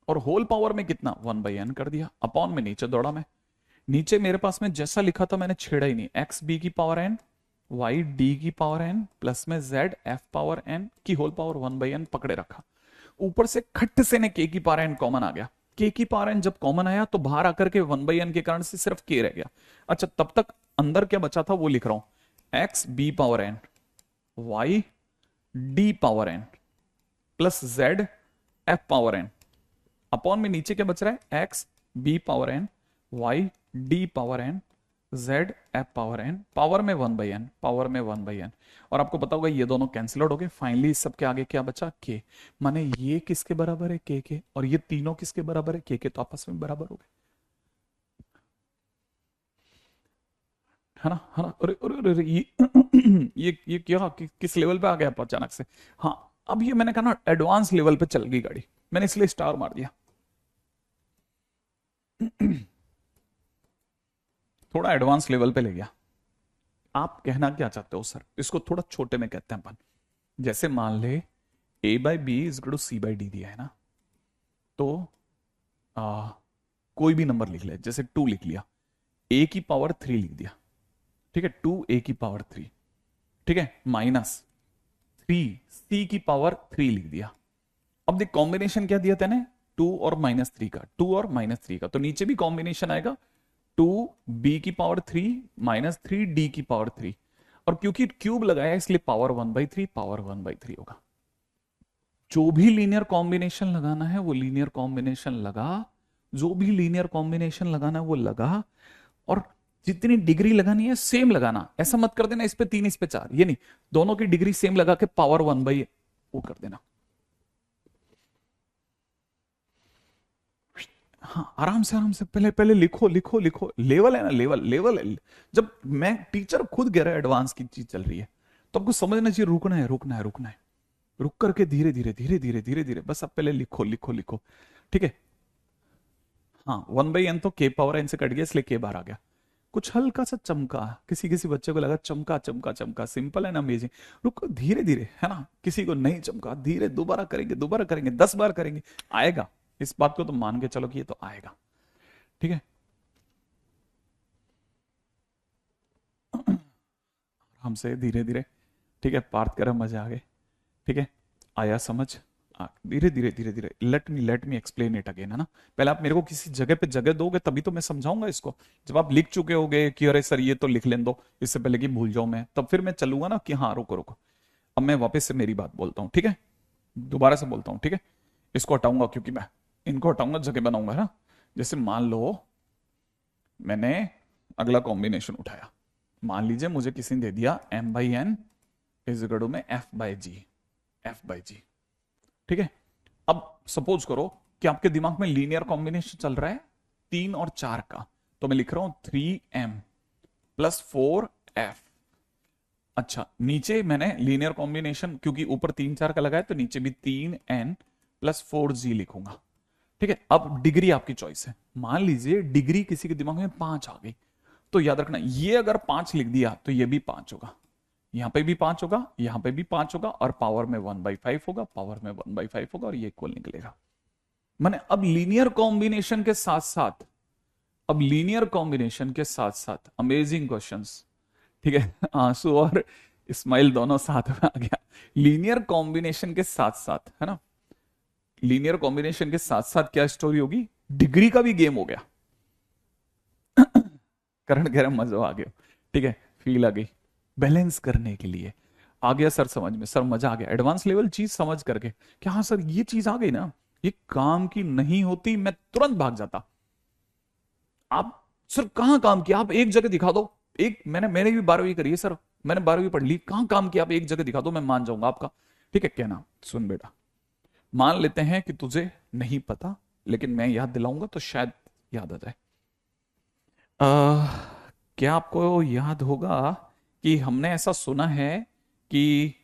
और होल पावर में कितना 1/n कर दिया, अपॉन में नीचे दौड़ा मैं, नीचे मेरे पास में जैसा लिखा था मैंने छेड़ा ही नहीं, एक्स बी की पावर एन, वाई डी की पावर एन, प्लस में जेड एफ पावर एन की होल पावर 1/n पकड़े रखा, ऊपर से खट्ट से ने के की पावर एन कॉमन आ गया, के की पावर एन जब कॉमन आया तो बाहर आकर के 1/n के कारण से सिर्फ के रह गया। अच्छा, तब तक अंदर क्या बचा था वो लिख रहा हूं, x b power n, y d power n, plus z f power n, upon में नीचे क्या बच रहा है, x b power n, y d power n, z f power n, power में 1/n, पावर में 1/n, और आपको पता होगा ये दोनों कैंसिल आउट हो गए, फाइनली सबके आगे क्या बचा, के, माने ये किसके बराबर है, के, और ये तीनों किसके बराबर है, के, तो आपस में बराबर हो गए, है ना, है ना। अरे अरे अरे ये क्या किस लेवल पे आ गया अचानक से। हाँ, अब ये मैंने कहा ना एडवांस लेवल पे चल गई गाड़ी, मैंने इसलिए स्टार मार दिया। थोड़ा एडवांस लेवल पे ले गया। आप कहना क्या चाहते हो सर, इसको थोड़ा छोटे में कहते हैं अपन, जैसे मान ले a by B is equal to C by d दिया है ना, तो कोई भी नंबर लिख ले, जैसे 2 लिख लिया, a की पावर 3 लिख दिया, ठीक है, 2a की पावर 3, ठीक है, माइनस 3c की पावर 3 लिख दिया। अब देख कॉम्बिनेशन क्या दिया तेने, 2 और -3 का, 2 और -3 का, तो नीचे भी कॉम्बिनेशन आएगा 2b की पावर 3 -3d की पावर 3, और क्योंकि क्यूब लगाया इसलिए पावर 1/3, पावर 1/3 होगा। जो भी लीनियर कॉम्बिनेशन लगाना है वो लीनियर कॉम्बिनेशन लगा, जो भी लीनियर कॉम्बिनेशन लगाना है वो लगा, और जितनी डिग्री लगानी है सेम लगाना, ऐसा मत कर देना इस पे 3 इस पे 4, ये नहीं, दोनों की डिग्री सेम लगा के पावर 1/, वो कर देना। हाँ, आराम से पहले पहले लिखो लिखो लिखो, लेवल है ना, लेवल लेवल है। जब मैं टीचर खुद कह रहा है एडवांस की चीज चल रही है, तो आपको समझना चाहिए रुकना है, रुकना है, रुकना है, रुक करके धीरे धीरे धीरे धीरे धीरे धीरे, बस आप पहले लिखो लिखो लिखो, ठीक है। हाँ, 1/n तो के पावर एन से कट गया इसलिए के बाहर आ गया, कुछ हल्का सा चमका, किसी किसी बच्चे को लगा चमका चमका चमका, सिंपल है ना, अमेजिंग, रुको धीरे धीरे, है ना, किसी को नहीं चमका, धीरे, दोबारा करेंगे, दोबारा करेंगे, 10 बार करेंगे, आएगा, इस बात को तो मान के चलो कि ये तो आएगा, ठीक है। हमसे धीरे धीरे, ठीक है, पार्थ कर मजे आ गए, ठीक है, आया समझ, धीरे धीरे धीरे धीरे, let me explain it again, है ना, पहले आप मेरे को किसी जगह पे जगह दोगे तभी तो मैं समझाऊंगा इसको, जब आप लिख चुके होगे कि अरे सर ये तो लिख लें दो इससे पहले कि भूल जाऊं मैं, तब फिर मैं चलूंगा ना कि हाँ रुको रुको, अब मैं वापस से मेरी बात बोलता हूँ, ठीक है, दोबारा से बोलता हूँ, ठीक है, इसको हटाऊंगा क्योंकि मैं इनको हटाऊंगा जगह बनाऊंगा, है ना। जैसे मान लो मैंने अगला कॉम्बिनेशन उठाया, मान लीजिए मुझे किसी ने दे दिया m/n इज इक्वल टू में f/g, ठीक है। अब सपोज करो कि आपके दिमाग में लीनियर कॉम्बिनेशन चल रहा है 3 और 4 का, तो मैं लिख रहा हूं 3m + 4f। अच्छा, नीचे मैंने लीनियर कॉम्बिनेशन क्योंकि ऊपर 3 4 का लगाया तो नीचे भी 3n + 4g लिखूंगा, ठीक है। अब डिग्री आपकी चॉइस है, मान लीजिए डिग्री किसी के दिमाग में 5 आ गई, तो याद रखना ये अगर 5 लिख दिया तो ये भी 5 होगा, यहां पे भी 5 होगा, यहां पे भी 5 होगा, और पावर में 1/5 होगा, पावर में 1/5 होगा, और ये इक्वल निकलेगा। माने अब लीनियर कॉम्बिनेशन के साथ साथ, अब लीनियर कॉम्बिनेशन के साथ साथ अमेजिंग क्वेश्चंस, ठीक है, आंसू और स्माइल दोनों साथ में आ गया। लीनियर कॉम्बिनेशन के साथ साथ, है ना, लीनियर कॉम्बिनेशन के साथ साथ क्या स्टोरी होगी, डिग्री का भी गेम हो गया। करण कह रहे हैं, मजा आ गया, ठीक है, फील आ गई, बैलेंस करने के लिए आ गया सर समझ में, सर मजा आ गया, एडवांस लेवल चीज समझ करके कि हाँ सर ये चीज आ गई ना, ये काम की नहीं होती मैं तुरंत भाग जाता। आप सर कहाँ काम किया, आप एक जगह दिखा दो, एक मैंने भी 12वीं करी है सर, मैंने 12वीं पढ़ ली, कहाँ काम किया, आप एक जगह दिखा दो, मैं मान जाऊंगा आपका। ठीक है, कहना सुन बेटा, मान लेते हैं कि तुझे नहीं पता, लेकिन मैं याद दिलाऊंगा तो शायद याद आ जाए। क्या आपको याद होगा कि हमने ऐसा सुना है कि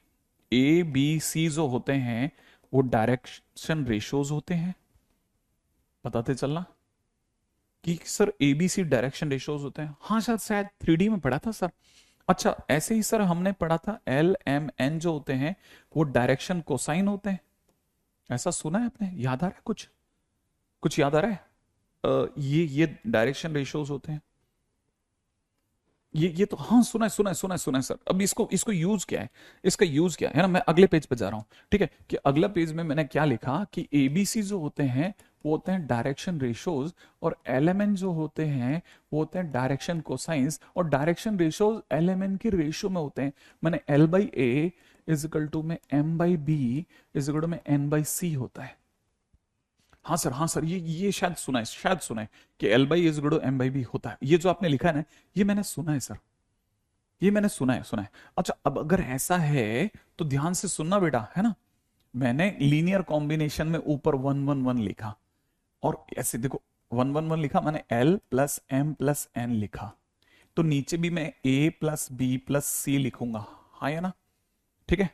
ए बी सी जो होते हैं वो डायरेक्शन रेशोज होते हैं, बताते चलना कि sir a b c direction ratios होते हैं। हाँ शायद शायद 3D में पढ़ा था सर। अच्छा ऐसे ही सर हमने पढ़ा था एल एम एन जो होते हैं वो डायरेक्शन कोसाइन होते हैं, ऐसा सुना है आपने, याद आ रहा है कुछ, कुछ याद आ रहा है? ये डायरेक्शन रेशोज होते हैं, ये तो हाँ सुना है सर। अब इसको इसको यूज क्या है, इसका यूज क्या है ना, मैं अगले पेज पे जा रहा हूं, ठीक है, कि अगला पेज में मैंने क्या लिखा कि एबीसी जो होते हैं वो होते हैं डायरेक्शन रेशोज, और एलएमएन जो होते हैं वो होते हैं डायरेक्शन कोसाइंस, और डायरेक्शन रेशोज एलएमएन के रेशो में होते हैं। मैंने L by A is equal to में M by B is equal to में एन बाई सी होता है। हाँ सर ये शायद सुना है कि L by is equal to M by B होता है, ये जो आपने लिखा है ना, ये मैंने सुना है सर, ये मैंने सुना है। अच्छा अब अगर ऐसा है तो ध्यान से सुनना बेटा, है ना, मैंने लीनियर कॉम्बिनेशन में ऊपर 1 1 1 लिखा, और ऐसे देखो 1 1 1 लिखा, मैंने l plus m plus n लिखा, तो नीचे भी मैं a plus b plus c लिखूंगा, हाँ या ना, ठीक है,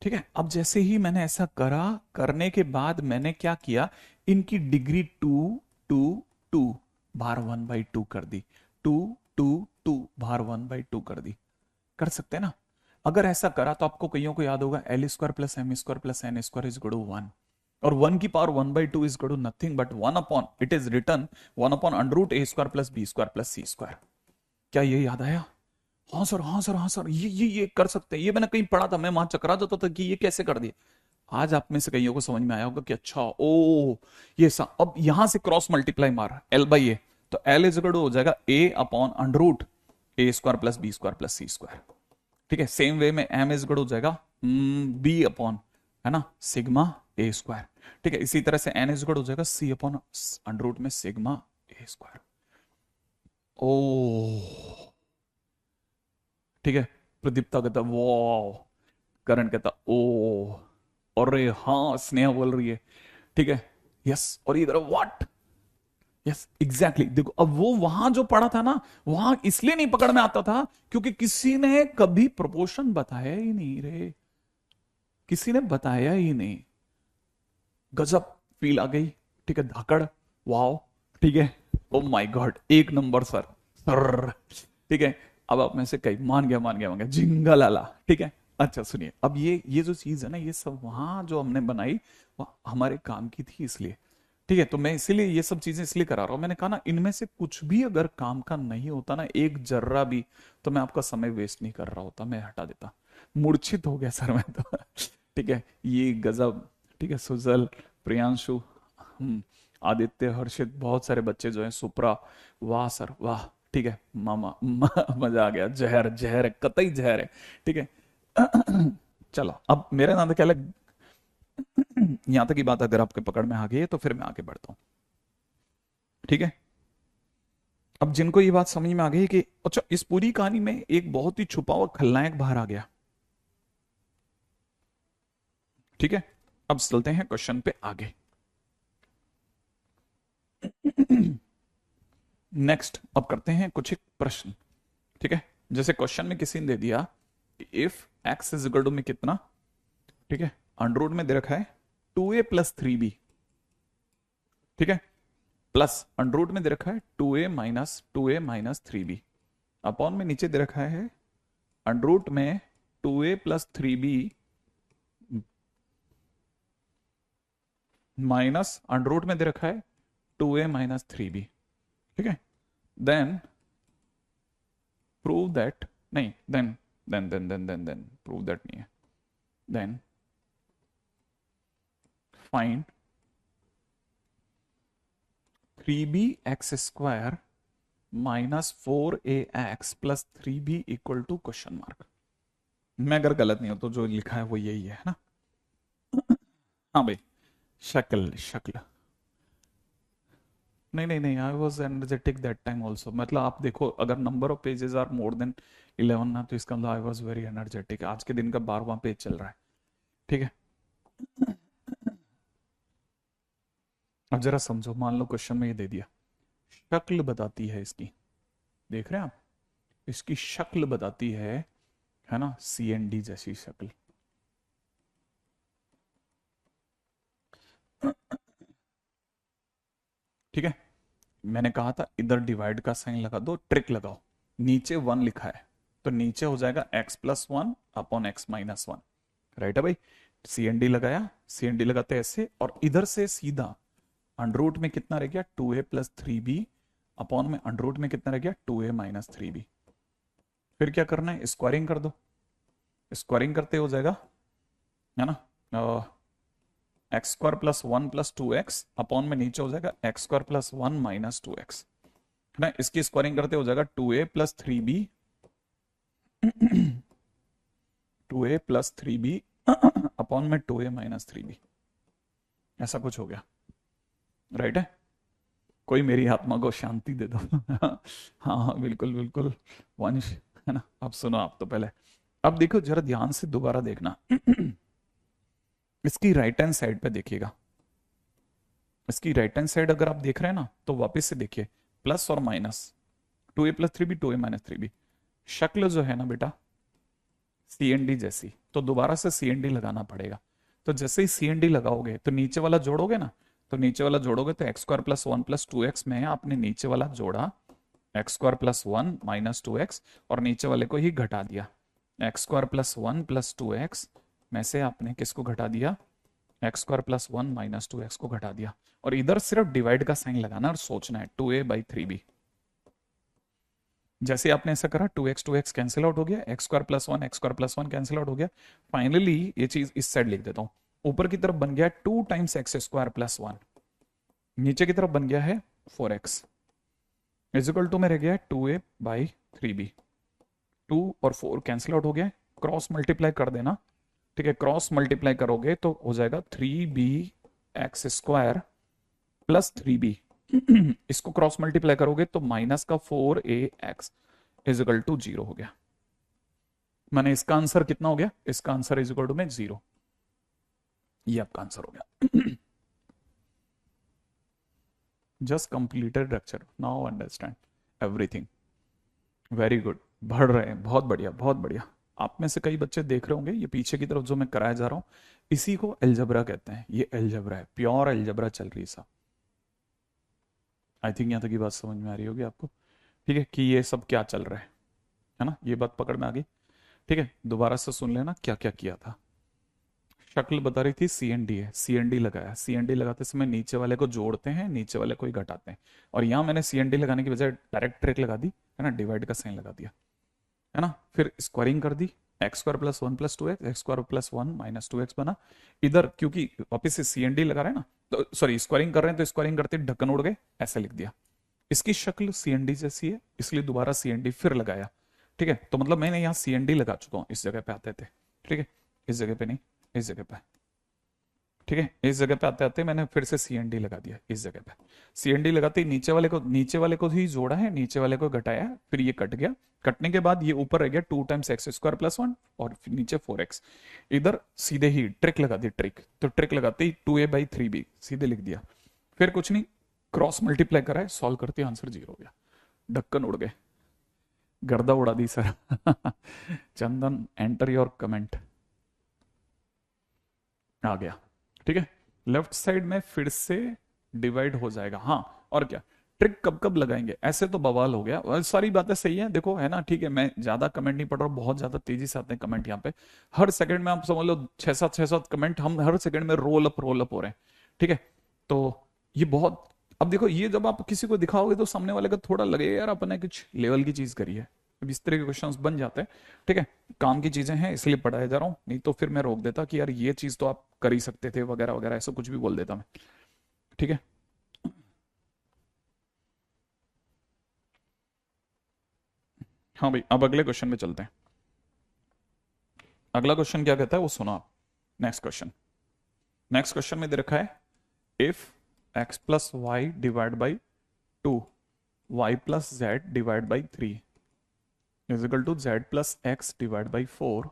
ठीक है। अब जैसे ही मैंने ऐसा करा, करने के बाद मैंने क्या किया, इनकी डिग्री 2 2 2 भार 1/2 कर दी, 2 2 2 भार 1/2 कर दी, कर सकते हैं ना। अगर ऐसा करा तो आपको कईयों को याद होगा l square plus m square plus n square is equal to 1, और 1 की power 1/2 is equal to nothing but 1 upon, it is written 1 upon under root A square plus B square plus C square. क्या ये याद आया? हाँ sir, ये कर सकते हैं, ये मैंने कहीं पढ़ा था, मैं वहां चकरा जाता था कि ये कैसे कर दिए। आज आप में से कईयों को समझ में आया होगा कि अच्छा ओ ये सा, अब यहां से क्रॉस मल्टीप्लाई मार एल बाई ए, तो एल इज इक्वल टू हो जाएगा A upon under root A square plus B square plus C square, ठीक है। सेम वे में एम इज इक्वल टू हो जाएगा बी अपॉन, है ना, सिग्मा ए स्क्वायर, ठीक है। इसी तरह से एन इज इक्वल टू हो जाएगा सी अपॉन अंडर रूट में सिग्मा ए स्क्वायर। ओ ठीक है, प्रदीप्ता कहता वो, करण कहता ओ, अरे हाँ स्नेहा बोल रही है, ठीक है, यस, और इधर व्हाट, यस एग्जैक्टली, देखो अब वो वहां जो पढ़ा था ना, वहां इसलिए नहीं पकड़ में आता था क्योंकि किसी ने कभी प्रोपोर्शन बताया ही नहीं रे, किसी ने बताया ही नहीं। गजब फील आ गई, ठीक है, धाकड़, वाओ, ठीक है, ओ माय गॉड, एक नंबर सर, सर, ठीक है। अब आप में से कई मान गया जिंगलाला, ठीक है। अच्छा सुनिए, अब ये जो चीज है ना, ये सब वहां जो हमने बनाई वो हमारे काम की थी, इसलिए ठीक है, तो मैं इसीलिए ये सब चीजें इसलिए करा रहा हूं। मैंने कहा ना, इनमें से कुछ भी अगर काम का नहीं होता ना, एक जर्रा भी, तो मैं आपका समय वेस्ट नहीं कर रहा होता, मैं हटा देता। मूर्छित हो गया सर मैं तो ठीक है, ये गजब, ठीक है, सुजल, प्रियांशु, आदित्य, हर्षित, बहुत सारे बच्चे जो हैं, सुप्रा, वाह सर वाह, ठीक है, मजा आ गया, जहर जहर है, कतई जहर है, ठीक है चलो अब मेरा नाम तो क्या लग, यहां तक की बात अगर आपके पकड़ में आ गई है तो फिर मैं आगे बढ़ता हूं, ठीक है। अब जिनको ये बात समझ में आ गई कि अच्छा इस पूरी कहानी में एक बहुत ही छुपा हुआ खलनायक बाहर आ गया, ठीक है, अब चलते हैं क्वेश्चन पे आगे। नेक्स्ट अब करते हैं कुछ एक प्रश्न, ठीक है। जैसे क्वेश्चन में किसी ने दे दिया if x is equal to में कितना, ठीक है, अंडर रूट में दे रखा है 2a प्लस 3b, ठीक है, प्लस अंडर रूट में दे रखा है 2a माइनस 3b, अपॉन में नीचे दे रखा है अंडर रूट में 2a plus 3b minus under root में दे रखा है 2a माइनस 3b, ठीक है। देन प्रूव दैट, नहीं देन देन प्रूव दैट नहीं है। Then find 3bx² minus 4ax plus 3b equal to question mark. मैं अगर गलत नहीं हो तो जो लिखा है वो यही है ना। हाँ भाई, शक्ल शक्ल नहीं नहीं नहीं, I was energetic that time also. मतलब आप देखो, अगर number of pages are more than 11 ना, तो इसका मतलब आई वॉज वेरी एनर्जेटिक। आज के दिन का 12वां पेज चल रहा है, ठीक है। अब जरा समझो, मान लो क्वेश्चन में ये दे दिया, शक्ल बताती है इसकी, देख रहे हैं आप, इसकी शक्ल बताती है ना, CND जैसी शक्ल। ठीक है, मैंने कहा था इधर डिवाइड का साइन लगा दो, ट्रिक लगाओ। नीचे 1 लिखा है तो नीचे हो जाएगा x+1 अपॉन x-1, राइट है भाई। CND लगाया, CND लगाते ऐसे, और इधर से सीधा अंडर में कितना रह गया, 2a प्लस 3b अपॉन में अंडर में कितना रह गया, 2a माइनस 3b। फिर क्या करना है, स्क्वायरिंग कर दो। स्क्वायरिंग करते हो जाएगा, है ना, x² plus 1 plus 2x upon में नीचे हो जाएगा x² प्लस 1 माइनस 2x, है ना। इसकी स्क्वायरिंग करते हो जाएगा 2a plus 3b 2a plus 3b upon में 2a माइनस 3b, ऐसा कुछ हो गया, राइट है। कोई मेरी आत्मा को शांति दे दो। हाँ हाँ बिल्कुल बिल्कुल वंश, है ना। अब सुनो, आप तो पहले, अब देखो जरा ध्यान से दोबारा देखना। इसकी राइट हैंड साइड पे देखिएगा, इसकी राइट हैंड साइड अगर आप देख रहे हैं ना, तो वापस से देखिए, प्लस और minus, 2a plus 3b 2a minus 3b, शक्ल जो है ना बेटा CND जैसी, तो दोबारा से CND लगाना पड़ेगा। तो जैसे ही CND लगाओगे तो नीचे वाला जोड़ोगे ना, तो नीचे वाला जोड़ोगे तो x² प्लस 1 प्लस 2x में आपने नीचे वाला जोड़ा x² प्लस 1 माइनस 2x, और नीचे वाले को ही घटा दिया, x² प्लस 1 प्लस 2x में से आपने किसको घटा दिया, x² प्लस 1 माइनस 2x को घटा दिया। और इधर सिर्फ डिवाइड का साइन लगाना और सोचना है 2a/3b। जैसे आपने ऐसा करा, 2x कैंसिल आउट हो गया, x² plus 1 x² plus 1 cancel out हो गया। फाइनली ये चीज इस साइड लिख देता हूं, ऊपर की तरफ बन गया 2 टाइम्स x² प्लस 1, नीचे की तरफ बन गया है 4x, इजिकल टू में रह गया 2a/3b। 2 और 4 कैंसिल आउट हो गया, क्रॉस मल्टीप्लाई कर देना, ठीक है। क्रॉस मल्टीप्लाई करोगे तो हो जाएगा 3bx² प्लस 3b। इसको क्रॉस मल्टीप्लाई करोगे तो माइनस का 4ax इजिकल टू 0 हो गया। माने इसका आंसर कितना हो गया, इसका आंसर इजिकल टू में 0, ये आपका आंसर हो गया। Just completed lecture, now understand everything, very good, बढ़ रहे हैं, बहुत बढ़िया बहुत बढ़िया। आप में से कई बच्चे देख रहे होंगे, ये पीछे की तरफ जो मैं कराया जा रहा हूं, इसी को एल्जबरा कहते हैं। ये एल्जबरा है, प्योर एल्जबरा चल रही है साहब। आई थिंक यहाँ तक की बात समझ में आ रही होगी आपको, ठीक है, कि ये सब क्या चल रहा है ना, ये बात पकड़ में आ गई, ठीक है। दोबारा से सुन लेना क्या क्या किया था। शक्ल बता रही थी CND है, CND लगाया, CND लगाते समय नीचे वाले को जोड़ते हैं, नीचे वाले को ही घटाते हैं। और यहाँ मैंने CND लगाने की बजाय डायरेक्ट ट्रिक लगा दी, है ना, डिवाइड का साइन लगा दिया, है ना। फिर स्क्वायरिंग कर दी, x² plus 1 plus 2x, x² plus 1 minus 2x बना। इधर क्योंकि वापिस से CND लगा रहे हैं ना, तो सॉरी स्क्वायरिंग कर रहे हैं, तो स्क्वायरिंग करते ढक्कन उड़ गए, ऐसा लिख दिया। इसकी शक्ल CND जैसी है, इसलिए दोबारा CND फिर लगाया, ठीक है। तो मतलब मैंने यहाँ CND लगा चुका हूँ, इस जगह पे आते थे, ठीक है, इस जगह पे नहीं, इस जगह पे, ठीक है। इस जगह पे आते आते मैंने फिर से CND लगा दिया, इस जगह पे CND लगाते ही नीचे वाले को ही जोड़ा है, नीचे वाले को घटाया, फिर ये कट गया। कटने के बाद ये ऊपर रह गया 2 टाइम्स x² प्लस 1 और फिर नीचे 4x। इधर सीधे ही ट्रिक लगा दी, ट्रिक, तो ट्रिक लगाते ही 2a/3b सीधे लिख दिया। फिर कुछ नहीं, क्रॉस मल्टीप्लाई करा है, सॉल्व करते आंसर 0 हो गया, ढक्कन उड़ गए, गर्दा उड़ा दी sir. Chandan enter your comment, आ गया, ठीक है। लेफ्ट साइड में फिर से डिवाइड हो जाएगा, हाँ। और क्या ट्रिक कब कब लगाएंगे, ऐसे तो बवाल हो गया। और सारी बातें सही है, देखो, है ना, ठीक है। मैं ज्यादा कमेंट नहीं पढ़ रहा हूँ, बहुत ज्यादा तेजी से आते हैं कमेंट यहाँ पे, हर सेकंड में आप समझ लो 6-7 कमेंट हम हर सेकंड में रोल अप हो रहे हैं, ठीक है। तो ये बहुत, अब देखो, ये जब आप किसी को दिखाओगे तो सामने वाले का थोड़ा लगेगा यार अपने कुछ लेवल की चीज करी है, अब इस तरह के क्वेश्चंस बन जाते हैं। ठीक है, काम की चीजें हैं इसलिए पढ़ाया जा रहा हूँ, नहीं तो फिर मैं रोक देता कि यार ये चीज तो आप कर ही सकते थे वगैरह वगैरह, ऐसा कुछ भी बोल देता मैं। ठीक है, हाँ भाई, अब अगले क्वेश्चन में चलते हैं। अगला क्वेश्चन क्या कहता है वो सुनो आप। नेक्स्ट क्वेश्चन, नेक्स्ट क्वेश्चन में दे रखा है if x plus y divide by 2, y plus z divide by 3 is equal to z plus x divide by 4,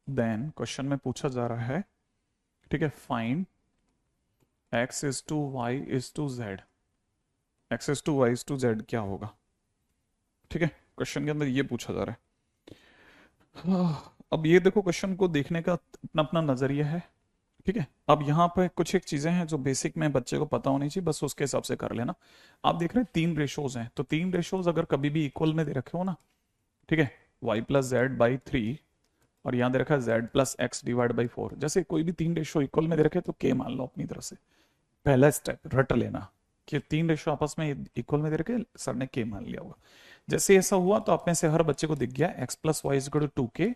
then question में पूछा जा रहा है, ठीक है, find x is to y is to z, x is to y is to z क्या होगा। ठीक है, क्वेश्चन के अंदर ये पूछा जा रहा है। अब ये देखो, क्वेश्चन को देखने का अपना अपना नजरिया है। ठीक है, अब यहाँ पे कुछ एक चीजें हैं जो बेसिक में बच्चे को पता होनी चाहिए, बस उसके हिसाब से कर लेना। आप देख रहे हैं 3 रेशोज हैं, तो 3 रेशोज अगर कभी भी इक्वल में दे रखे हो ना, ठीक है, y प्लस जेड बाई 3 और यहाँ दे रखा है z plus x divide by 4, जैसे कोई भी 3 रेशो इक्वल में दे रखे तो k मान लो अपनी तरफ से। पहला स्टेप रट लेना कि 3 रेशो आपस में इक्वल में दे रखे, सर ने k मान लिया होगा। जैसे ऐसा हुआ तो आप में से हर बच्चे को दिख गया x plus y is equal to 2k,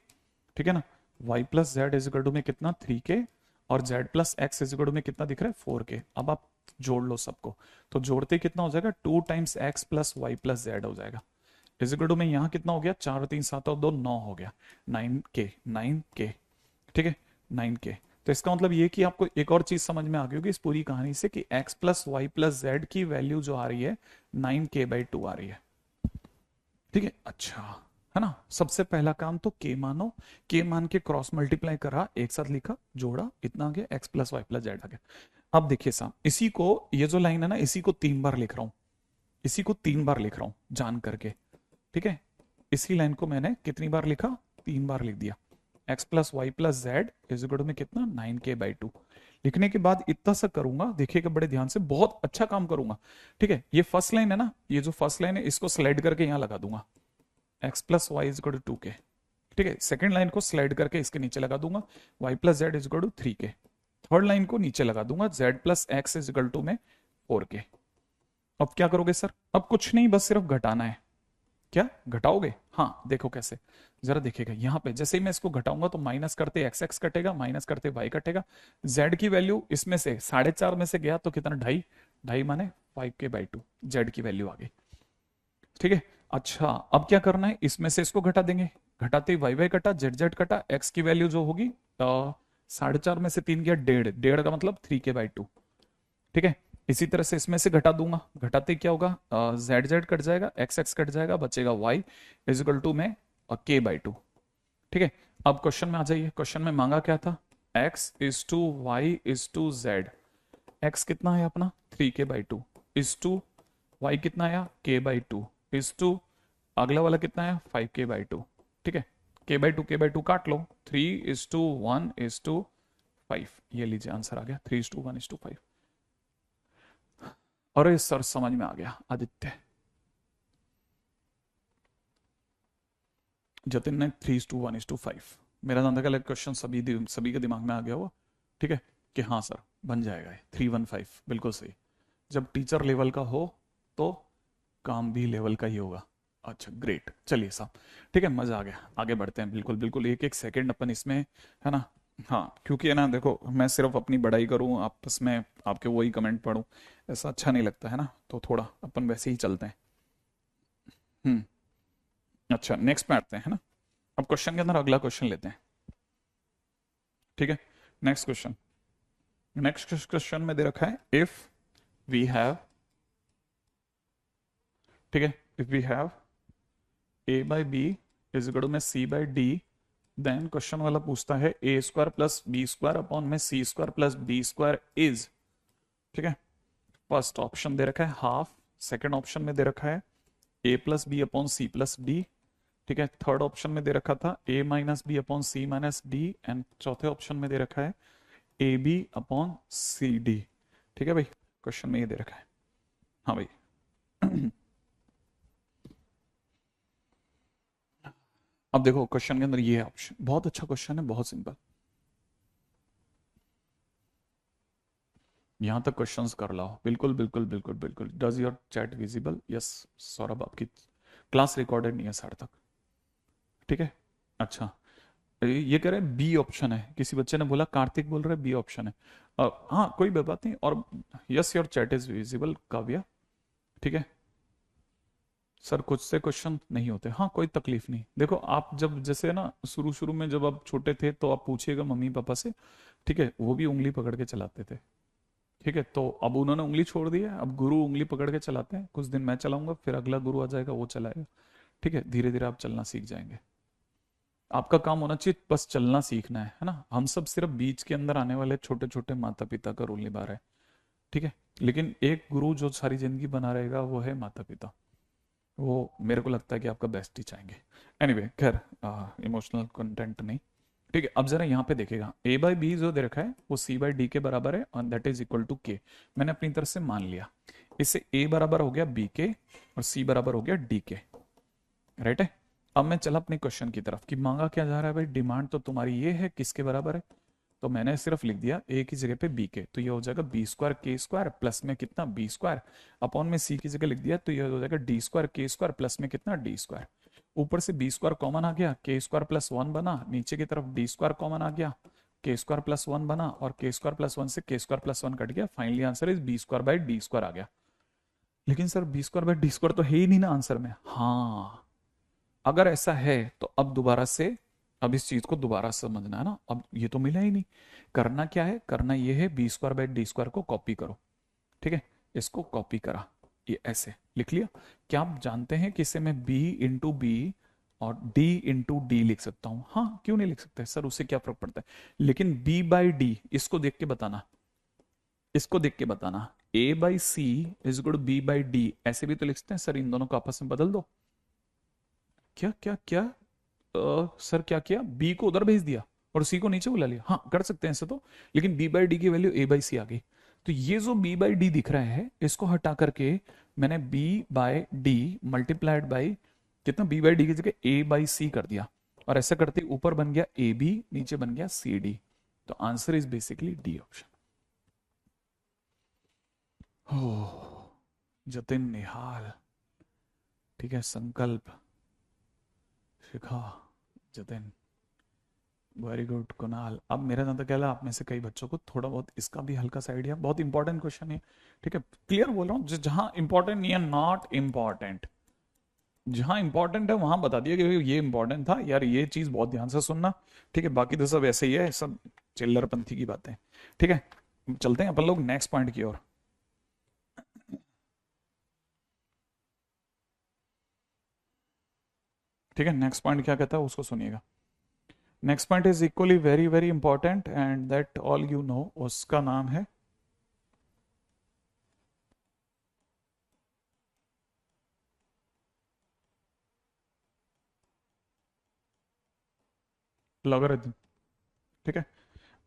ठीक है ना, y plus z is equal to में कितना 3k, और z plus x is equal to में कितना दिख रहा है 4k। अब आप जोड़ लो सबको, तो जोड़ते ही कितना हो जाएगा 2 times x plus Y plus z हो जाएगा। इज इक्वल टू में यहाँ कितना हो गया 4 3 7 और 2 9 हो गया 9k 9k। ठीक है, 9k। तो इसका मतलब ये कि आपको एक और चीज समझ में आ गई होगी इस पूरी कहानी से कि x plus Y plus z की वैल्यू जो आ रही है 9k/2 आ रही है। ठीक है, अच्छा, है ना। सबसे पहला काम तो k मानो, k मान के क्रॉस मल्टीप्लाई करा, एक साथ लिखा, जोड़ा, इतना आ गया x plus Y plus Z आ गया। अब देखिए साहब, इसी को, ये जो लाइन है ना, इसी को 3 बार लिख रहा हूं, इसी को 3 बार लिख रहा हूं जान करके। ठीक है, इसी लाइन को मैंने कितनी बार लिखा, 3 बार लिख दिया। x plus Y plus z is equal to में कितना 9k/2 लिखने के बाद इतना सा करूंगा, देखिएगा बड़े ध्यान से, बहुत अच्छा काम करूंगा। ठीक है, ये फर्स्ट लाइन है ना, ये जो फर्स्ट लाइन है इसको स्लाइड करके यहां लगा दूंगा, x plus y is equal to 2k। ठीक है, सेकंड लाइन को स्लाइड करके इसके नीचे लगा दूंगा, y plus z is equal to 3k। Third line को नीचे लगा दूंगा, z plus x is equal to में 4k। अब क्या करोगे सर, अब कुछ नहीं, बस सिर्फ घटाना है। क्या घटाओगे, हाँ देखो कैसे, जरा देखिएगा यहाँ पे, जैसे ही मैं इसको घटाऊंगा तो माइनस करते एक्स एक्स कटेगा, माइनस करते वाई कटेगा, जेड की वैल्यू इसमें से 4.5 में से गया तो कितना, ढाई, ढाई माने 5k/2 जेड की वैल्यू आ गई। ठीक है, अच्छा अब क्या करना है, इसमें से इसको घटा देंगे, घटाते ही वाई वाई कटा, जेड जेड कटा, एक्स की वैल्यू जो होगी 4.5 में से 3 गया, 1.5, 1.5 का मतलब 3k/2। ठीक है, इसी तरह से इसमें से घटा दूंगा, घटाते क्या होगा, जेड जेड कट जाएगा, एक्स एक्स कट जाएगा, बचेगा वाई इज इक्वल टू में k/2। ठीक है, अब क्वेश्चन में आ जाइए, क्वेश्चन में मांगा क्या था, x is to y is to z, x कितना है अपना 3k/2 इज टू वाई कितना आया k/2 इज टू अगला वाला कितना आया 5k/2। ठीक है, k/2 काट लो, 3:1:5, ये लीजिए आंसर आ गया, 3:1:5। अरे सर समझ में आ गया आदित्य, जतिन ने 3:1:5, मेरा अंदर का क्वेश्चन सभी के दिमाग में आ गया हुआ। ठीक है, कि हाँ सर बन जाएगा 3:1:5, बिल्कुल सही। जब टीचर लेवल का हो तो काम भी लेवल का ही होगा। अच्छा ग्रेट, चलिए साहब, ठीक है, मजा आ गया, आगे बढ़ते हैं। बिल्कुल बिल्कुल, एक एक सेकंड अपन इसमें, है ना। हाँ, क्योंकि है ना, देखो मैं सिर्फ अपनी बड़ाई करूं, आपस में आपके वही कमेंट पढ़ूं, ऐसा अच्छा नहीं लगता है ना, तो थोड़ा अपन वैसे ही चलते हैं। हम्म, अच्छा नेक्स्ट पे आते हैं, है ना। अब क्वेश्चन के अंदर अगला क्वेश्चन लेते हैं। ठीक है, नेक्स्ट क्वेश्चन, नेक्स्ट क्वेश्चन में दे रखा है इफ वी हैव, ठीक है, if we have a/b is equal to में c/d, देन क्वेश्चन वाला पूछता है a² प्लस b² अपॉन में c² प्लस b² इज, ठीक है, फर्स्ट ऑप्शन दे रखा है हाफ, सेकंड ऑप्शन में दे रखा है a plus b upon c plus d, ठीक है, थर्ड ऑप्शन में दे रखा था a minus b upon c minus d, and चौथे ऑप्शन में दे रखा है a b upon c d. ठीक है भाई, क्वेश्चन में ये दे रखा है, हाँ भाई। अब देखो क्वेश्चन के अंदर ये है ऑप्शन, बहुत अच्छा क्वेश्चन है, बहुत सिंपल। यहां तक क्वेश्चंस कर लाओ, बिल्कुल बिल्कुल बिल्कुल बिल्कुल। Does your chat visible, yes Saurabh, आपकी क्लास रिकॉर्डेड नहीं है सर तक। ठीक है। अच्छा, ये कह रहे हैं बी ऑप्शन है, किसी बच्चे ने बोला, कार्तिक बोल रहे बी ऑप्शन है। हाँ कोई बात नहीं। और yes your chat is visible Kavya. ठीक है सर, कुछ से क्वेश्चन नहीं होते, हाँ कोई तकलीफ नहीं। देखो आप जब जैसे ना शुरू शुरू में जब आप छोटे थे तो आप पूछिएगा मम्मी पापा से, ठीक है, वो भी उंगली पकड़ के चलाते थे। ठीक है, तो अब उन्होंने उंगली छोड़ दी है, अब गुरु उंगली पकड़ के चलाते हैं, कुछ दिन मैं चलाऊंगा, फिर अगला गुरु आ जाएगा वो चलाएगा। ठीक है, धीरे धीरे आप चलना सीख जाएंगे। आपका काम होना चाहिए बस चलना सीखना है ना। हम सब सिर्फ बीच के अंदर आने वाले छोटे छोटे माता पिता का रोल निभा रहे हैं। ठीक है, लेकिन एक गुरु जो सारी जिंदगी बना रहेगा वो है माता पिता। वो मेरे को लगता है कि आपका बेस्ट ही चाहेंगे। एनीवे खैर, इमोशनल कंटेंट नहीं। ठीक है, अब जरा यहाँ पे देखेगा, ए बाई बी जो दे रखा है वो सी बाई डी के बराबर है और दैट इज इक्वल टू के। मैंने अपनी तरफ से मान लिया, इससे ए बराबर हो गया बी के और सी बराबर हो गया डी के। राइट है। अब मैं चला अपने क्वेश्चन की तरफ कि मांगा क्या जा रहा है भाई, डिमांड तो तुम्हारी ये है, किसके बराबर है? तो मैंने सिर्फ लिख दिया ए की जगह पे बी के, तो ये हो जाएगा बी स्क्वायर के स्क्वायर प्लस में कितना बी स्क्वायर, अपॉन में सी की जगह लिख दिया तो ये हो जाएगा डी स्क्वायर के स्क्वायर प्लस में कितना डी स्क्वायर। ऊपर से बी स्क्वायर कॉमन आ गया, के स्क्वायर प्लस वन बना, नीचे की तरफ डी स्क्वायर कॉमन आ गया, के स्क्वायर प्लस वन बना और के स्क्वायर प्लस वन से के स्क्वायर प्लस वन कट गया। Finally answer is B square by D square आ गया। लेकिन sir B square by D square तो है ही नहीं ना आंसर में। हाँ, अगर ऐसा है तो अब दोबारा से, अब इस चीज को दोबारा समझना है ना। अब ये तो मिला ही नहीं, करना क्या है, करना ये है b square by D square को कॉपी करो। ठीक है, इसको कॉपी करा, ये ऐसे लिख लिया। क्या आप जानते हैं कि इसे मैं b इंटू बी और d इंटू डी लिख सकता हूं? हाँ, क्यों नहीं लिख सकते सर, उससे क्या फर्क पड़ता है? लेकिन b बाई डी, इसको देख के बताना, इसको देख के बताना, a by C is equal to b by D, ऐसे भी तो लिख सकते हैं सर, इन दोनों को आपस में बदल दो। क्या क्या क्या सर क्या किया, बी को उधर भेज दिया और सी को नीचे बुला लिया? हाँ कर सकते हैं ऐसे तो, लेकिन बी बाई डी की वैल्यू ए बाई सी आ गई। तो ये जो बी बाई डी दिख रहा है इसको हटा करके मैंने b by d multiplied by कितना, बी बाई डी की जगह ए बाई सी कर दिया, और ऐसा करते ऊपर बन गया ए बी, नीचे बन गया सी डी। तो answer is basically D option. हो जतिन निहाल, ठीक है, संकल्प, शिखा, जतिन, वेरी गुड कुणाल। अब मेरा ज्यादा ख्याल है आप में से कई बच्चों को थोड़ा बहुत इसका भी हल्का सा आइडिया, बहुत इंपॉर्टेंट क्वेश्चन है। ठीक है, क्लियर बोल रहा हूँ, जहां इंपॉर्टेंट नहीं है नॉट इंपॉर्टेंट, जहां इंपॉर्टेंट है वहां बता दिया कि ये इंपॉर्टेंट था यार, ये चीज बहुत ध्यान से सुनना। ठीक है, बाकी तो सब ऐसे ही है, सब चिल्लरपंथी की बातें। ठीक है, चलते हैं अपन लोग नेक्स्ट पॉइंट की ओर। ठीक है, नेक्स्ट पॉइंट क्या कहता है उसको सुनिएगा। Next point is equally very very important and that all you know, उसका नाम है लॉगरिथम। ठीक है,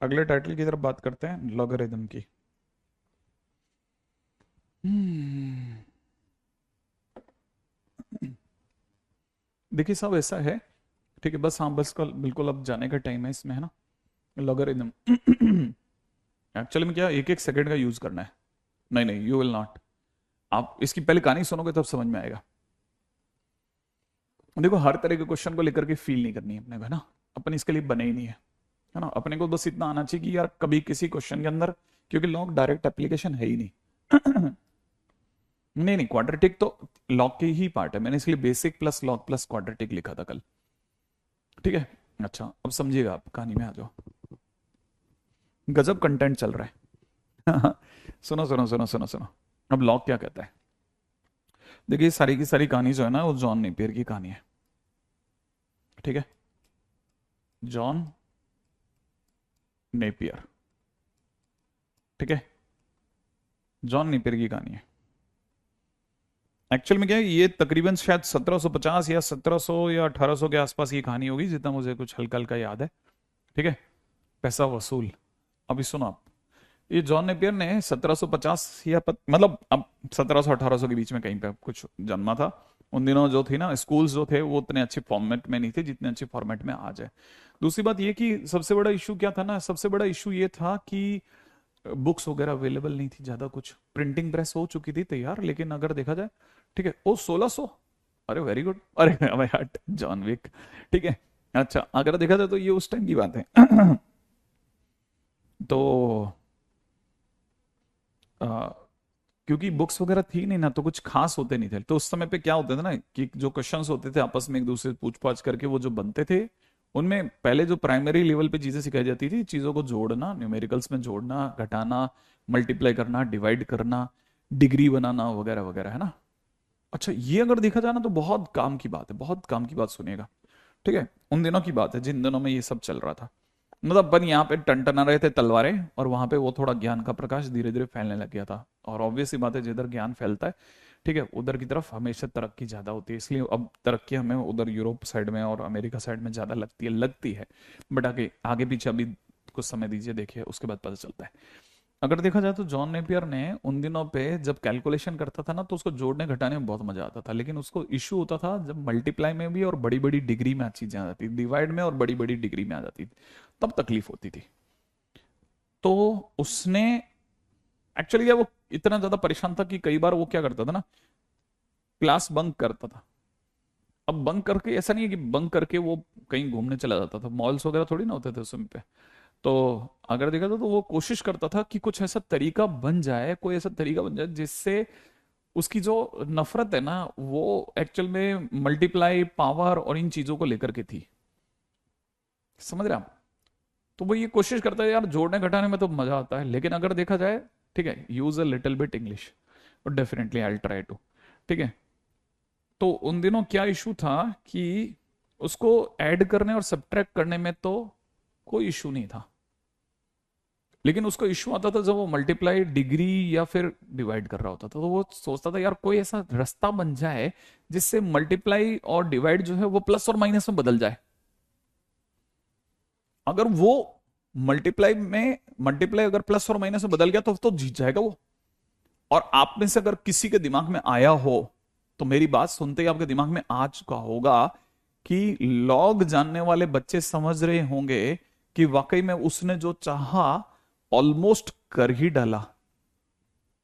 अगले टाइटल की तरफ बात करते हैं, लॉगरिथम की। हम्म, देखिए सब ऐसा है। ठीक है, बस हाँ बस कल बिल्कुल अब जाने का टाइम है इसमें, है ना। लॉगरिथम एक्चुअली में क्या, एक एक सेकंड का यूज करना है। नहीं नहीं, यू विल नॉट, आप इसकी पहले कहानी सुनोगे तब समझ में आएगा। देखो हर तरह के क्वेश्चन को लेकर के फील नहीं करनी है अपने को, है ना, अपन इसके लिए बने ही नहीं है ना। अपने को बस इतना आना चाहिए कि यार कभी किसी क्वेश्चन के अंदर, क्योंकि लॉग डायरेक्ट एप्लीकेशन है ही नहीं नहीं नहीं, क्वाड्रेटिक तो लॉग के ही पार्ट है, मैंने इसलिए basic plus log plus quadratic लिखा था कल। ठीक है, अच्छा अब समझिएगा, आप कहानी में आ जाओ, गजब कंटेंट चल रहा है सुनो सुनो सुनो सुनो सुनो। अब लॉग क्या कहता है, देखिए सारी की सारी कहानी जो है ना वो जॉन नेपियर की कहानी है। ठीक है, जॉन नेपियर, ठीक है, जॉन नेपियर की कहानी है। एक्चुअल में क्या है, ये तकरीबन शायद 1750 या 1700 या 1800 के आसपास की कहानी होगी, जितना मुझे कुछ हल्का हल्का याद है। ठीक है, पैसा वसूल। अभी सुनो आप, ये जॉन नेपियर ने 1750 या मतलब अब 1700 1800 के बीच में कहीं पे कुछ जन्मा था। उन दिनों जो थी ना स्कूल्स जो थे वो उतने अच्छे फॉर्मेट में नहीं थे जितने अच्छे फॉर्मेट में आज है। दूसरी बात ये कि सबसे बड़ा इशू क्या था ना, सबसे बड़ा इशू ये था कि बुक्स वगैरह अवेलेबल नहीं थी ज्यादा, कुछ प्रिंटिंग प्रेस हो चुकी थी तैयार, लेकिन अगर देखा जाए, ठीक है, वो 1600 अरे वेरी गुड, अरे भाई हट, जॉन विक, ठीक है। अच्छा अगर देखा जाए तो ये उस टाइम की बात है। तो आ, क्योंकि बुक्स वगैरह थी नहीं ना, तो कुछ खास होते नहीं थे। तो उस समय पे क्या होते थे ना कि जो क्वेश्चंस होते थे आपस में एक दूसरे से पूछ पाछ करके वो जो बनते थे, उनमें पहले जो प्राइमरी लेवल पे चीजें सिखाई जाती थी, चीजों को जोड़ना, न्यूमेरिकल्स में जोड़ना घटाना, मल्टीप्लाई करना, डिवाइड करना, डिग्री बनाना वगैरह वगैरह, है ना। अच्छा ये अगर देखा जाए ना तो बहुत काम की बात है, बहुत काम की बात सुनिएगा, ठीक है। उन दिनों की बात है जिन दिनों में ये सब चल रहा था। मतलब अपन यहाँ पे टनटना रहे थे तलवारें, और वहां पे वो थोड़ा ज्ञान का प्रकाश धीरे धीरे फैलने लग गया था। और ऑब्वियस सी बात है जिधर ज्ञान फैलता है, ठीक है, उधर की तरफ हमेशा तरक्की ज्यादा होती है। इसलिए अब तरक्की हमें उधर यूरोप साइड में और अमेरिका साइड में ज्यादा लगती है। बट आगे आगे पीछे अभी कुछ समय दीजिए, देखिए उसके बाद पता चलता है। अगर देखा जाए तो जॉन नेपियर ने उन दिनों पे जब कैलकुलेशन करता था ना, तो उसको जोड़ने घटाने में बहुत मजा आता था। लेकिन उसको इश्यू होता था जब मल्टीप्लाई में भी और बड़ी बड़ी डिग्री में चीजें आ जाती, डिवाइड में और बड़ी बड़ी डिग्री में आ जाती थी, तब तकलीफ होती थी। तो उसने एक्चुअली क्या, वो इतना ज्यादा परेशान था कि कई बार वो क्या करता था ना, क्लास बंक करता था। अब बंक करके ऐसा नहीं है कि बंक करके वो कहीं घूमने चला जाता था, मॉल्स वगैरह थोड़ी ना होते थे उस समय पे। तो अगर देखा तो वो कोशिश करता था कि कुछ ऐसा तरीका बन जाए, कोई ऐसा तरीका बन जाए जिससे उसकी जो नफरत है ना, वो एक्चुअल में मल्टीप्लाई पावर और इन चीजों को लेकर के थी। समझ रहे हैं आप। तो वो ये कोशिश करता है यार, जोड़ने घटाने में तो मजा आता है, लेकिन अगर देखा जाए, ठीक है, use a little bit English, और डेफिनेटली आई ट्राई टू, ठीक है। तो उन दिनों क्या इशू था कि उसको ऐड करने और सब्ट्रैक्ट करने में तो कोई इशू नहीं था, लेकिन उसको इश्यू आता था जब वो मल्टीप्लाई डिग्री या फिर डिवाइड कर रहा होता था। तो वो सोचता था यार कोई ऐसा रास्ता बन जाए जिससे मल्टीप्लाई और डिवाइड जो है वो प्लस और माइनस में बदल जाए। अगर वो मल्टीप्लाई अगर प्लस और माइनस में बदल गया तो जीत जाएगा वो। और आप में से अगर किसी के दिमाग में आया हो, तो मेरी बात सुनते ही आपके दिमाग में आ चुका होगा कि लॉग जानने वाले बच्चे समझ रहे होंगे कि वाकई में उसने जो चाहा ऑलमोस्ट कर ही डाला।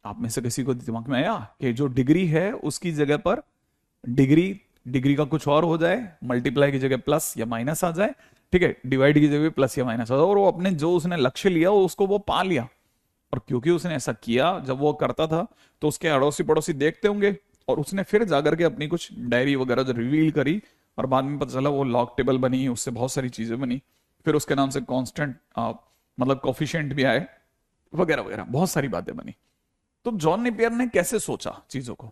आप में से किसी को दिमाग में आया कि जो डिग्री है उसकी जगह पर डिग्री डिग्री का कुछ और हो जाए, मल्टीप्लाई की जगह प्लस या माइनस आ जाए, ठीक है, डिवाइड की जगह प्लस या माइनस आ जाए, और वो अपने जो उसने लक्ष्य लिया उसको वो पा लिया। और क्योंकि उसने ऐसा किया, जब वो करता था तो उसके अड़ोसी पड़ोसी देखते होंगे, और उसने फिर जाकर के अपनी कुछ डायरी वगैरह जो रिवील करी, और बाद में पता चला वो लॉग टेबल बनी, उससे बहुत सारी चीजें बनी। फिर उसके नाम से कांस्टेंट मतलब कोफिशिएंट भी आए, वगैरह वगैरह बहुत सारी बातें बनी। तो जॉन नेपियर ने कैसे सोचा चीजों को,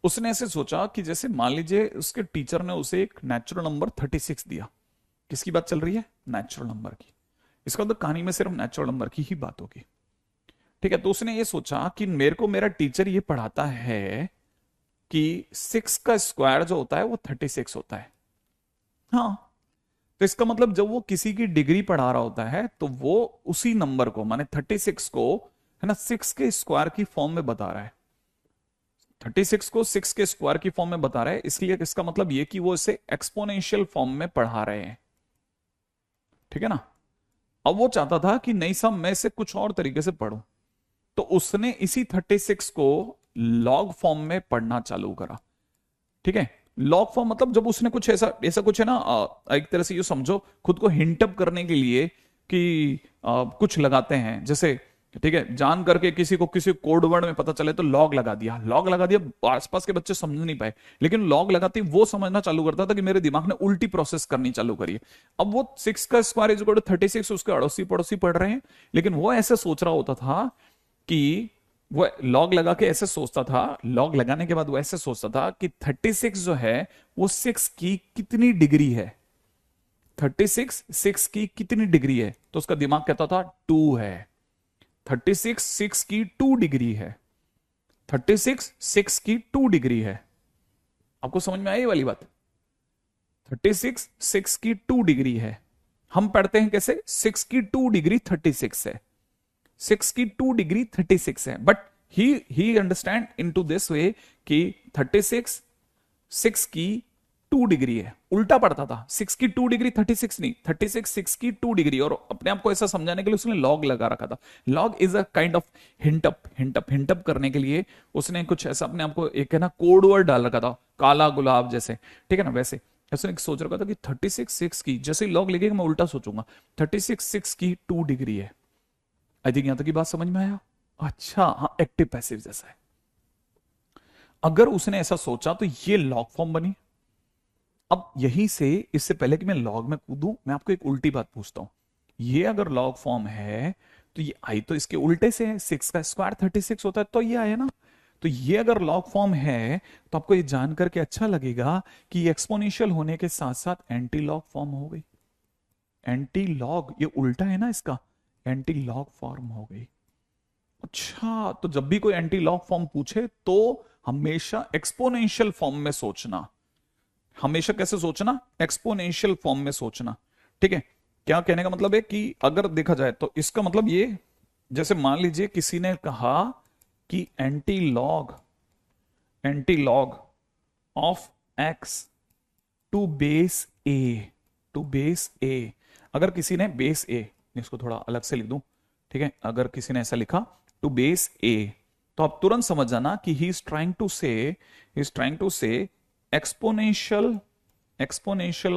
उसने ऐसे सोचा कि जैसे मान लीजिए उसके टीचर ने उसे एक नेचुरल नंबर 36 दिया। किसकी बात चल रही है? नेचुरल नंबर की। इसका मतलब कहानी में सिर्फ नेचुरल नंबर की ही बात होगी, ठीक है। तो उसने ये सोचा कि मेरे को मेरा टीचर ये पढ़ाता है कि 6 का स्क्वायर जो होता है वो 36 होता है। हाँ, तो इसका मतलब जब वो किसी की डिग्री पढ़ा रहा होता है तो वो उसी नंबर को, माने 36 को, है ना, 6 के स्क्वायर की फॉर्म में बता रहा है। 36 को 6 के स्क्वायर की फॉर्म में बता रहा है, इसलिए इसका मतलब ये कि वो इसे एक्सपोनेंशियल फॉर्म में पढ़ा रहे हैं, ठीक है ना। अब वो चाहता था कि नहीं साहब मैं इसे कुछ और तरीके से पढ़ूं, तो उसने इसी 36 को लॉग फॉर्म में पढ़ना चालू करा, ठीक है। लॉग फॉर्म मतलब जब उसने कुछ ऐसा ऐसा कुछ है ना, एक तरह से ये समझो खुद को हिंटअप करने के लिए कि कुछ लगाते हैं, जैसे ठीक है, जान करके किसी कोड वर्ड में पता चले तो लॉग लगा दिया, आसपास के बच्चे समझ नहीं पाए, लेकिन लॉग लगाते ही वो समझना चालू करता था कि मेरे दिमाग ने उल्टी प्रोसेस करनी चालू करी है। अब वो 6 का स्क्वायर इज इक्वल टू 36 उसके अड़ोसी पड़ोसी पढ़ रहे हैं, लेकिन वो ऐसे सोच रहा होता था कि वो लॉग लगा के ऐसे सोचता था, लॉग लगाने के बाद वो ऐसे सोचता था कि 36 जो है वो 6 की कितनी डिग्री है, 36 6 की कितनी डिग्री है, तो उसका दिमाग कहता था 2 है। 36 6 की 2 डिग्री है, 36 6 की 2 डिग्री है। आपको समझ में आई ये वाली बात? 36 6 की 2 डिग्री है। हम पढ़ते हैं कैसे, 6 की 2 डिग्री 36 है, 6 की 2 डिग्री 36 है, but he understand in to this way कि 36 6 की 2 डिग्री है, उल्टा पड़ता था, 6 की 2 डिग्री 36 नहीं, 36 6 की 2 डिग्री। और अपने आप को ऐसा समझाने के लिए उसने लॉग लगा रखा था। Log is a kind of hint up करने के लिए उसने कुछ ऐसा अपने आप को एक है ना कोड वर्ड डाल रखा था, काला गुलाब जैसे, ठीक है ना, वैसे उसने सोच रखा था कि 36 6 की जैसे ही लॉग लिखेगा मैं उल्टा सोचूंगा, 36 6 की 2 डिग्री है। आई थिंक यहां तक की बात समझ में आया। अच्छा हाँ, एक्टिव पैसिव जैसा है। अगर उसने ऐसा सोचा तो ये लॉग फॉर्म बनी। अब यहीं से, इससे पहले कि मैं लॉग में कूदूं, मैं आपको एक उल्टी बात पूछता हूं। ये अगर लॉग फॉर्म है तो ये आई तो इसके उल्टे से है, 6 का स्क्वायर 36 होता है, तो ये आया ना। तो ये अगर लॉग फॉर्म है तो आपको ये जान करके अच्छा लगेगा कि एक्सपोनेंशियल होने के साथ साथ एंटी लॉग फॉर्म हो गई। एंटी लॉग, ये उल्टा है ना इसका, एंटी लॉग फॉर्म हो गई। अच्छा, तो जब भी कोई एंटी लॉग फॉर्म पूछे तो हमेशा एक्सपोनेंशियल फॉर्म में सोचना। हमेशा कैसे सोचना? एक्सपोनेंशियल फॉर्म में सोचना। ठीक है, क्या कहने का मतलब है कि अगर देखा जाए तो इसका मतलब ये, जैसे मान लीजिए किसी ने कहा कि antilog of X to base A, अगर किसी ने बेस ए, इसको थोड़ा अलग से लिख दूं, ठीक है, अगर किसी ने ऐसा लिखा टू बेस ए, तो आप तुरंत समझ जाना कि ही इज ट्राइंग टू से एक्सपोनेंशियल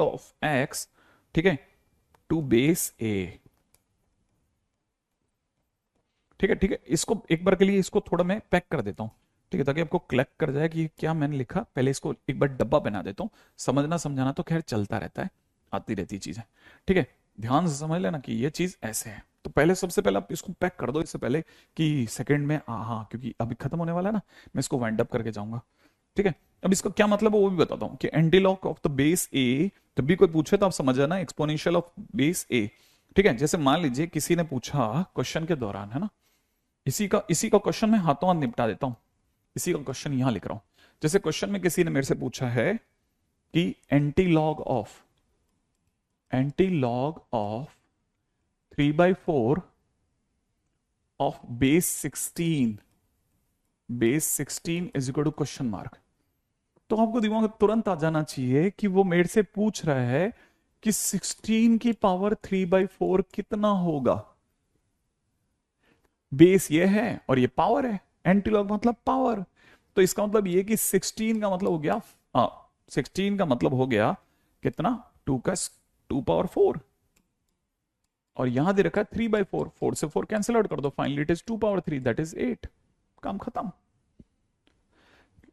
ऑफ एक्स, ठीक है, टू बेस ए। ठीक है, इसको एक बार के लिए इसको थोड़ा मैं पैक कर देता हूं, ठीक है, ताकि आपको कलेक्ट कर जाए कि क्या मैंने लिखा। पहले इसको एक बार डब्बा बना देता हूं, समझना समझाना तो खैर चलता रहता है, आती रहती चीजें। ठीक है, ध्यान से समझ लेना कि ये चीज ऐसे है। तो पहले सबसे पहले आप इसको पैक कर दो, इससे पहले कि सेकंड में, हाँ क्योंकि अभी खत्म होने वाला है ना, मैं इसको वाइंड अप करके जाऊंगा। ठीक है, अब इसका क्या मतलब है वो भी बताता हूं कि एंटीलॉग ऑफ द बेस ए, जब भी कोई पूछे तो आप समझ जाना एक्सपोनेंशियल ऑफ बेस ए। ठीक है, जैसे मान लीजिए किसी ने पूछा क्वेश्चन के दौरान, है ना, इसी का क्वेश्चन मैं हाथों हाथ निपटा देता हूं। इसी का क्वेश्चन यहां लिख रहा हूं। जैसे क्वेश्चन में किसी ने मेरे से पूछा है कि antilog of 3/4 of base 16 is equal to question mark. तो आपको दिमाग में तुरंत आ जाना चाहिए कि वो मेरे से पूछ रहा है कि 16 की पावर 3/4 कितना होगा। बेस ये है और ये पावर है, एंटीलॉग मतलब पावर। तो इसका मतलब ये कि 16 का मतलब हो गया, 16 का मतलब हो गया कितना, 2 पावर 4, और यहां दे रखा है 3/4, 4 से 4 कैंसिल आउट कर दो, finally it is 2 power 3, that is 8। काम खत्म।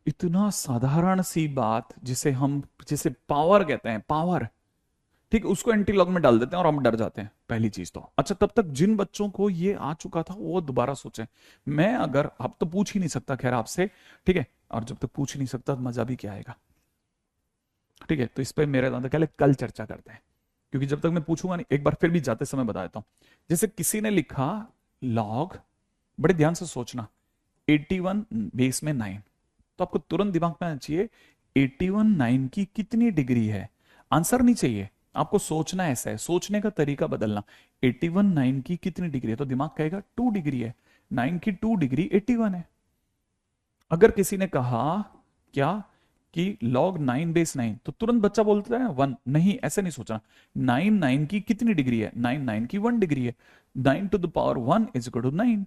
इतना साधारण सी बात जिसे पावर कहते हैं, पावर, ठीक, उसको एंटीलॉग में डाल देते हैं और हम डर जाते हैं पहली चीज तो। अच्छा, तब तक जिन बच्चों को ये आ चुका था वो दोबारा सोचें। मैं अगर, अब तो पूछ ही नहीं सकता खैर आपसे, ठीक है, और जब तक पूछ ही नहीं सकता तो मजा भी क्या आएगा। ठीक है, तो इस पर मेरे कल चर्चा करते हैं, क्योंकि जब तक मैं पूछूंगा नहीं, एक बार फिर भी जाते समय बता देता हूं। जैसे किसी ने लिखा लॉग, बड़े ध्यान से सोचना, 81 बेस में 9, तो आपको तुरंत दिमाग में आना चाहिए 81 9 की कितनी डिग्री है। आंसर नहीं चाहिए, आपको सोचना ऐसा है, सोचने का तरीका बदलना। 81 9 की कितनी डिग्री है, तो दिमाग कहेगा 2 डिग्री है, 9 की 2 डिग्री 81 है। अगर किसी ने कहा क्या कि log 9 बेस 9, तो तुरंत बच्चा बोलता है 1, नहीं ऐसे नहीं सोचना। 9 9 की कितनी डिग्री है, 9 9 की 1 डिग्री है, 9 to the power 1 is equal to 9।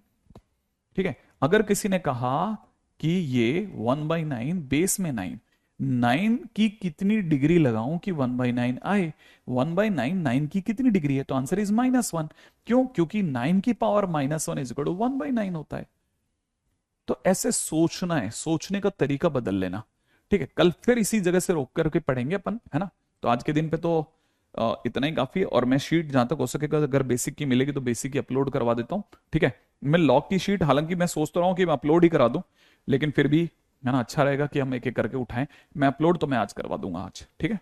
ठीक है, अगर किसी ने कहा कि ये 1/9 बेस में 9, 9 की कितनी डिग्री लगाऊं कि 1/9 आए, 1/9 9 की कितनी डिग्री है, तो आंसर इज -1। क्यों? क्योंकि 9 की पावर -1 इज इक्वल टू 1/9 होता है। तो ऐसे सोचना है, सोचने का तरीका बदल लेना। ठीक है, कल फिर इसी जगह से रोक करके पढ़ेंगे अपन, है ना। तो आज के दिन पे तो इतना ही काफी है, और मैं शीट जहां तक हो सकेगा अगर बेसिक की मिलेगी तो बेसिक की अपलोड करवा देता हूँ। ठीक है, मैं लॉग की शीट हालांकि मैं सोचता रहा हूँ कि मैं अपलोड ही करा दूं, लेकिन फिर भी है ना अच्छा रहेगा कि हम एक एक करके उठाएं। मैं अपलोड तो मैं आज करवा दूंगा आज, ठीक है।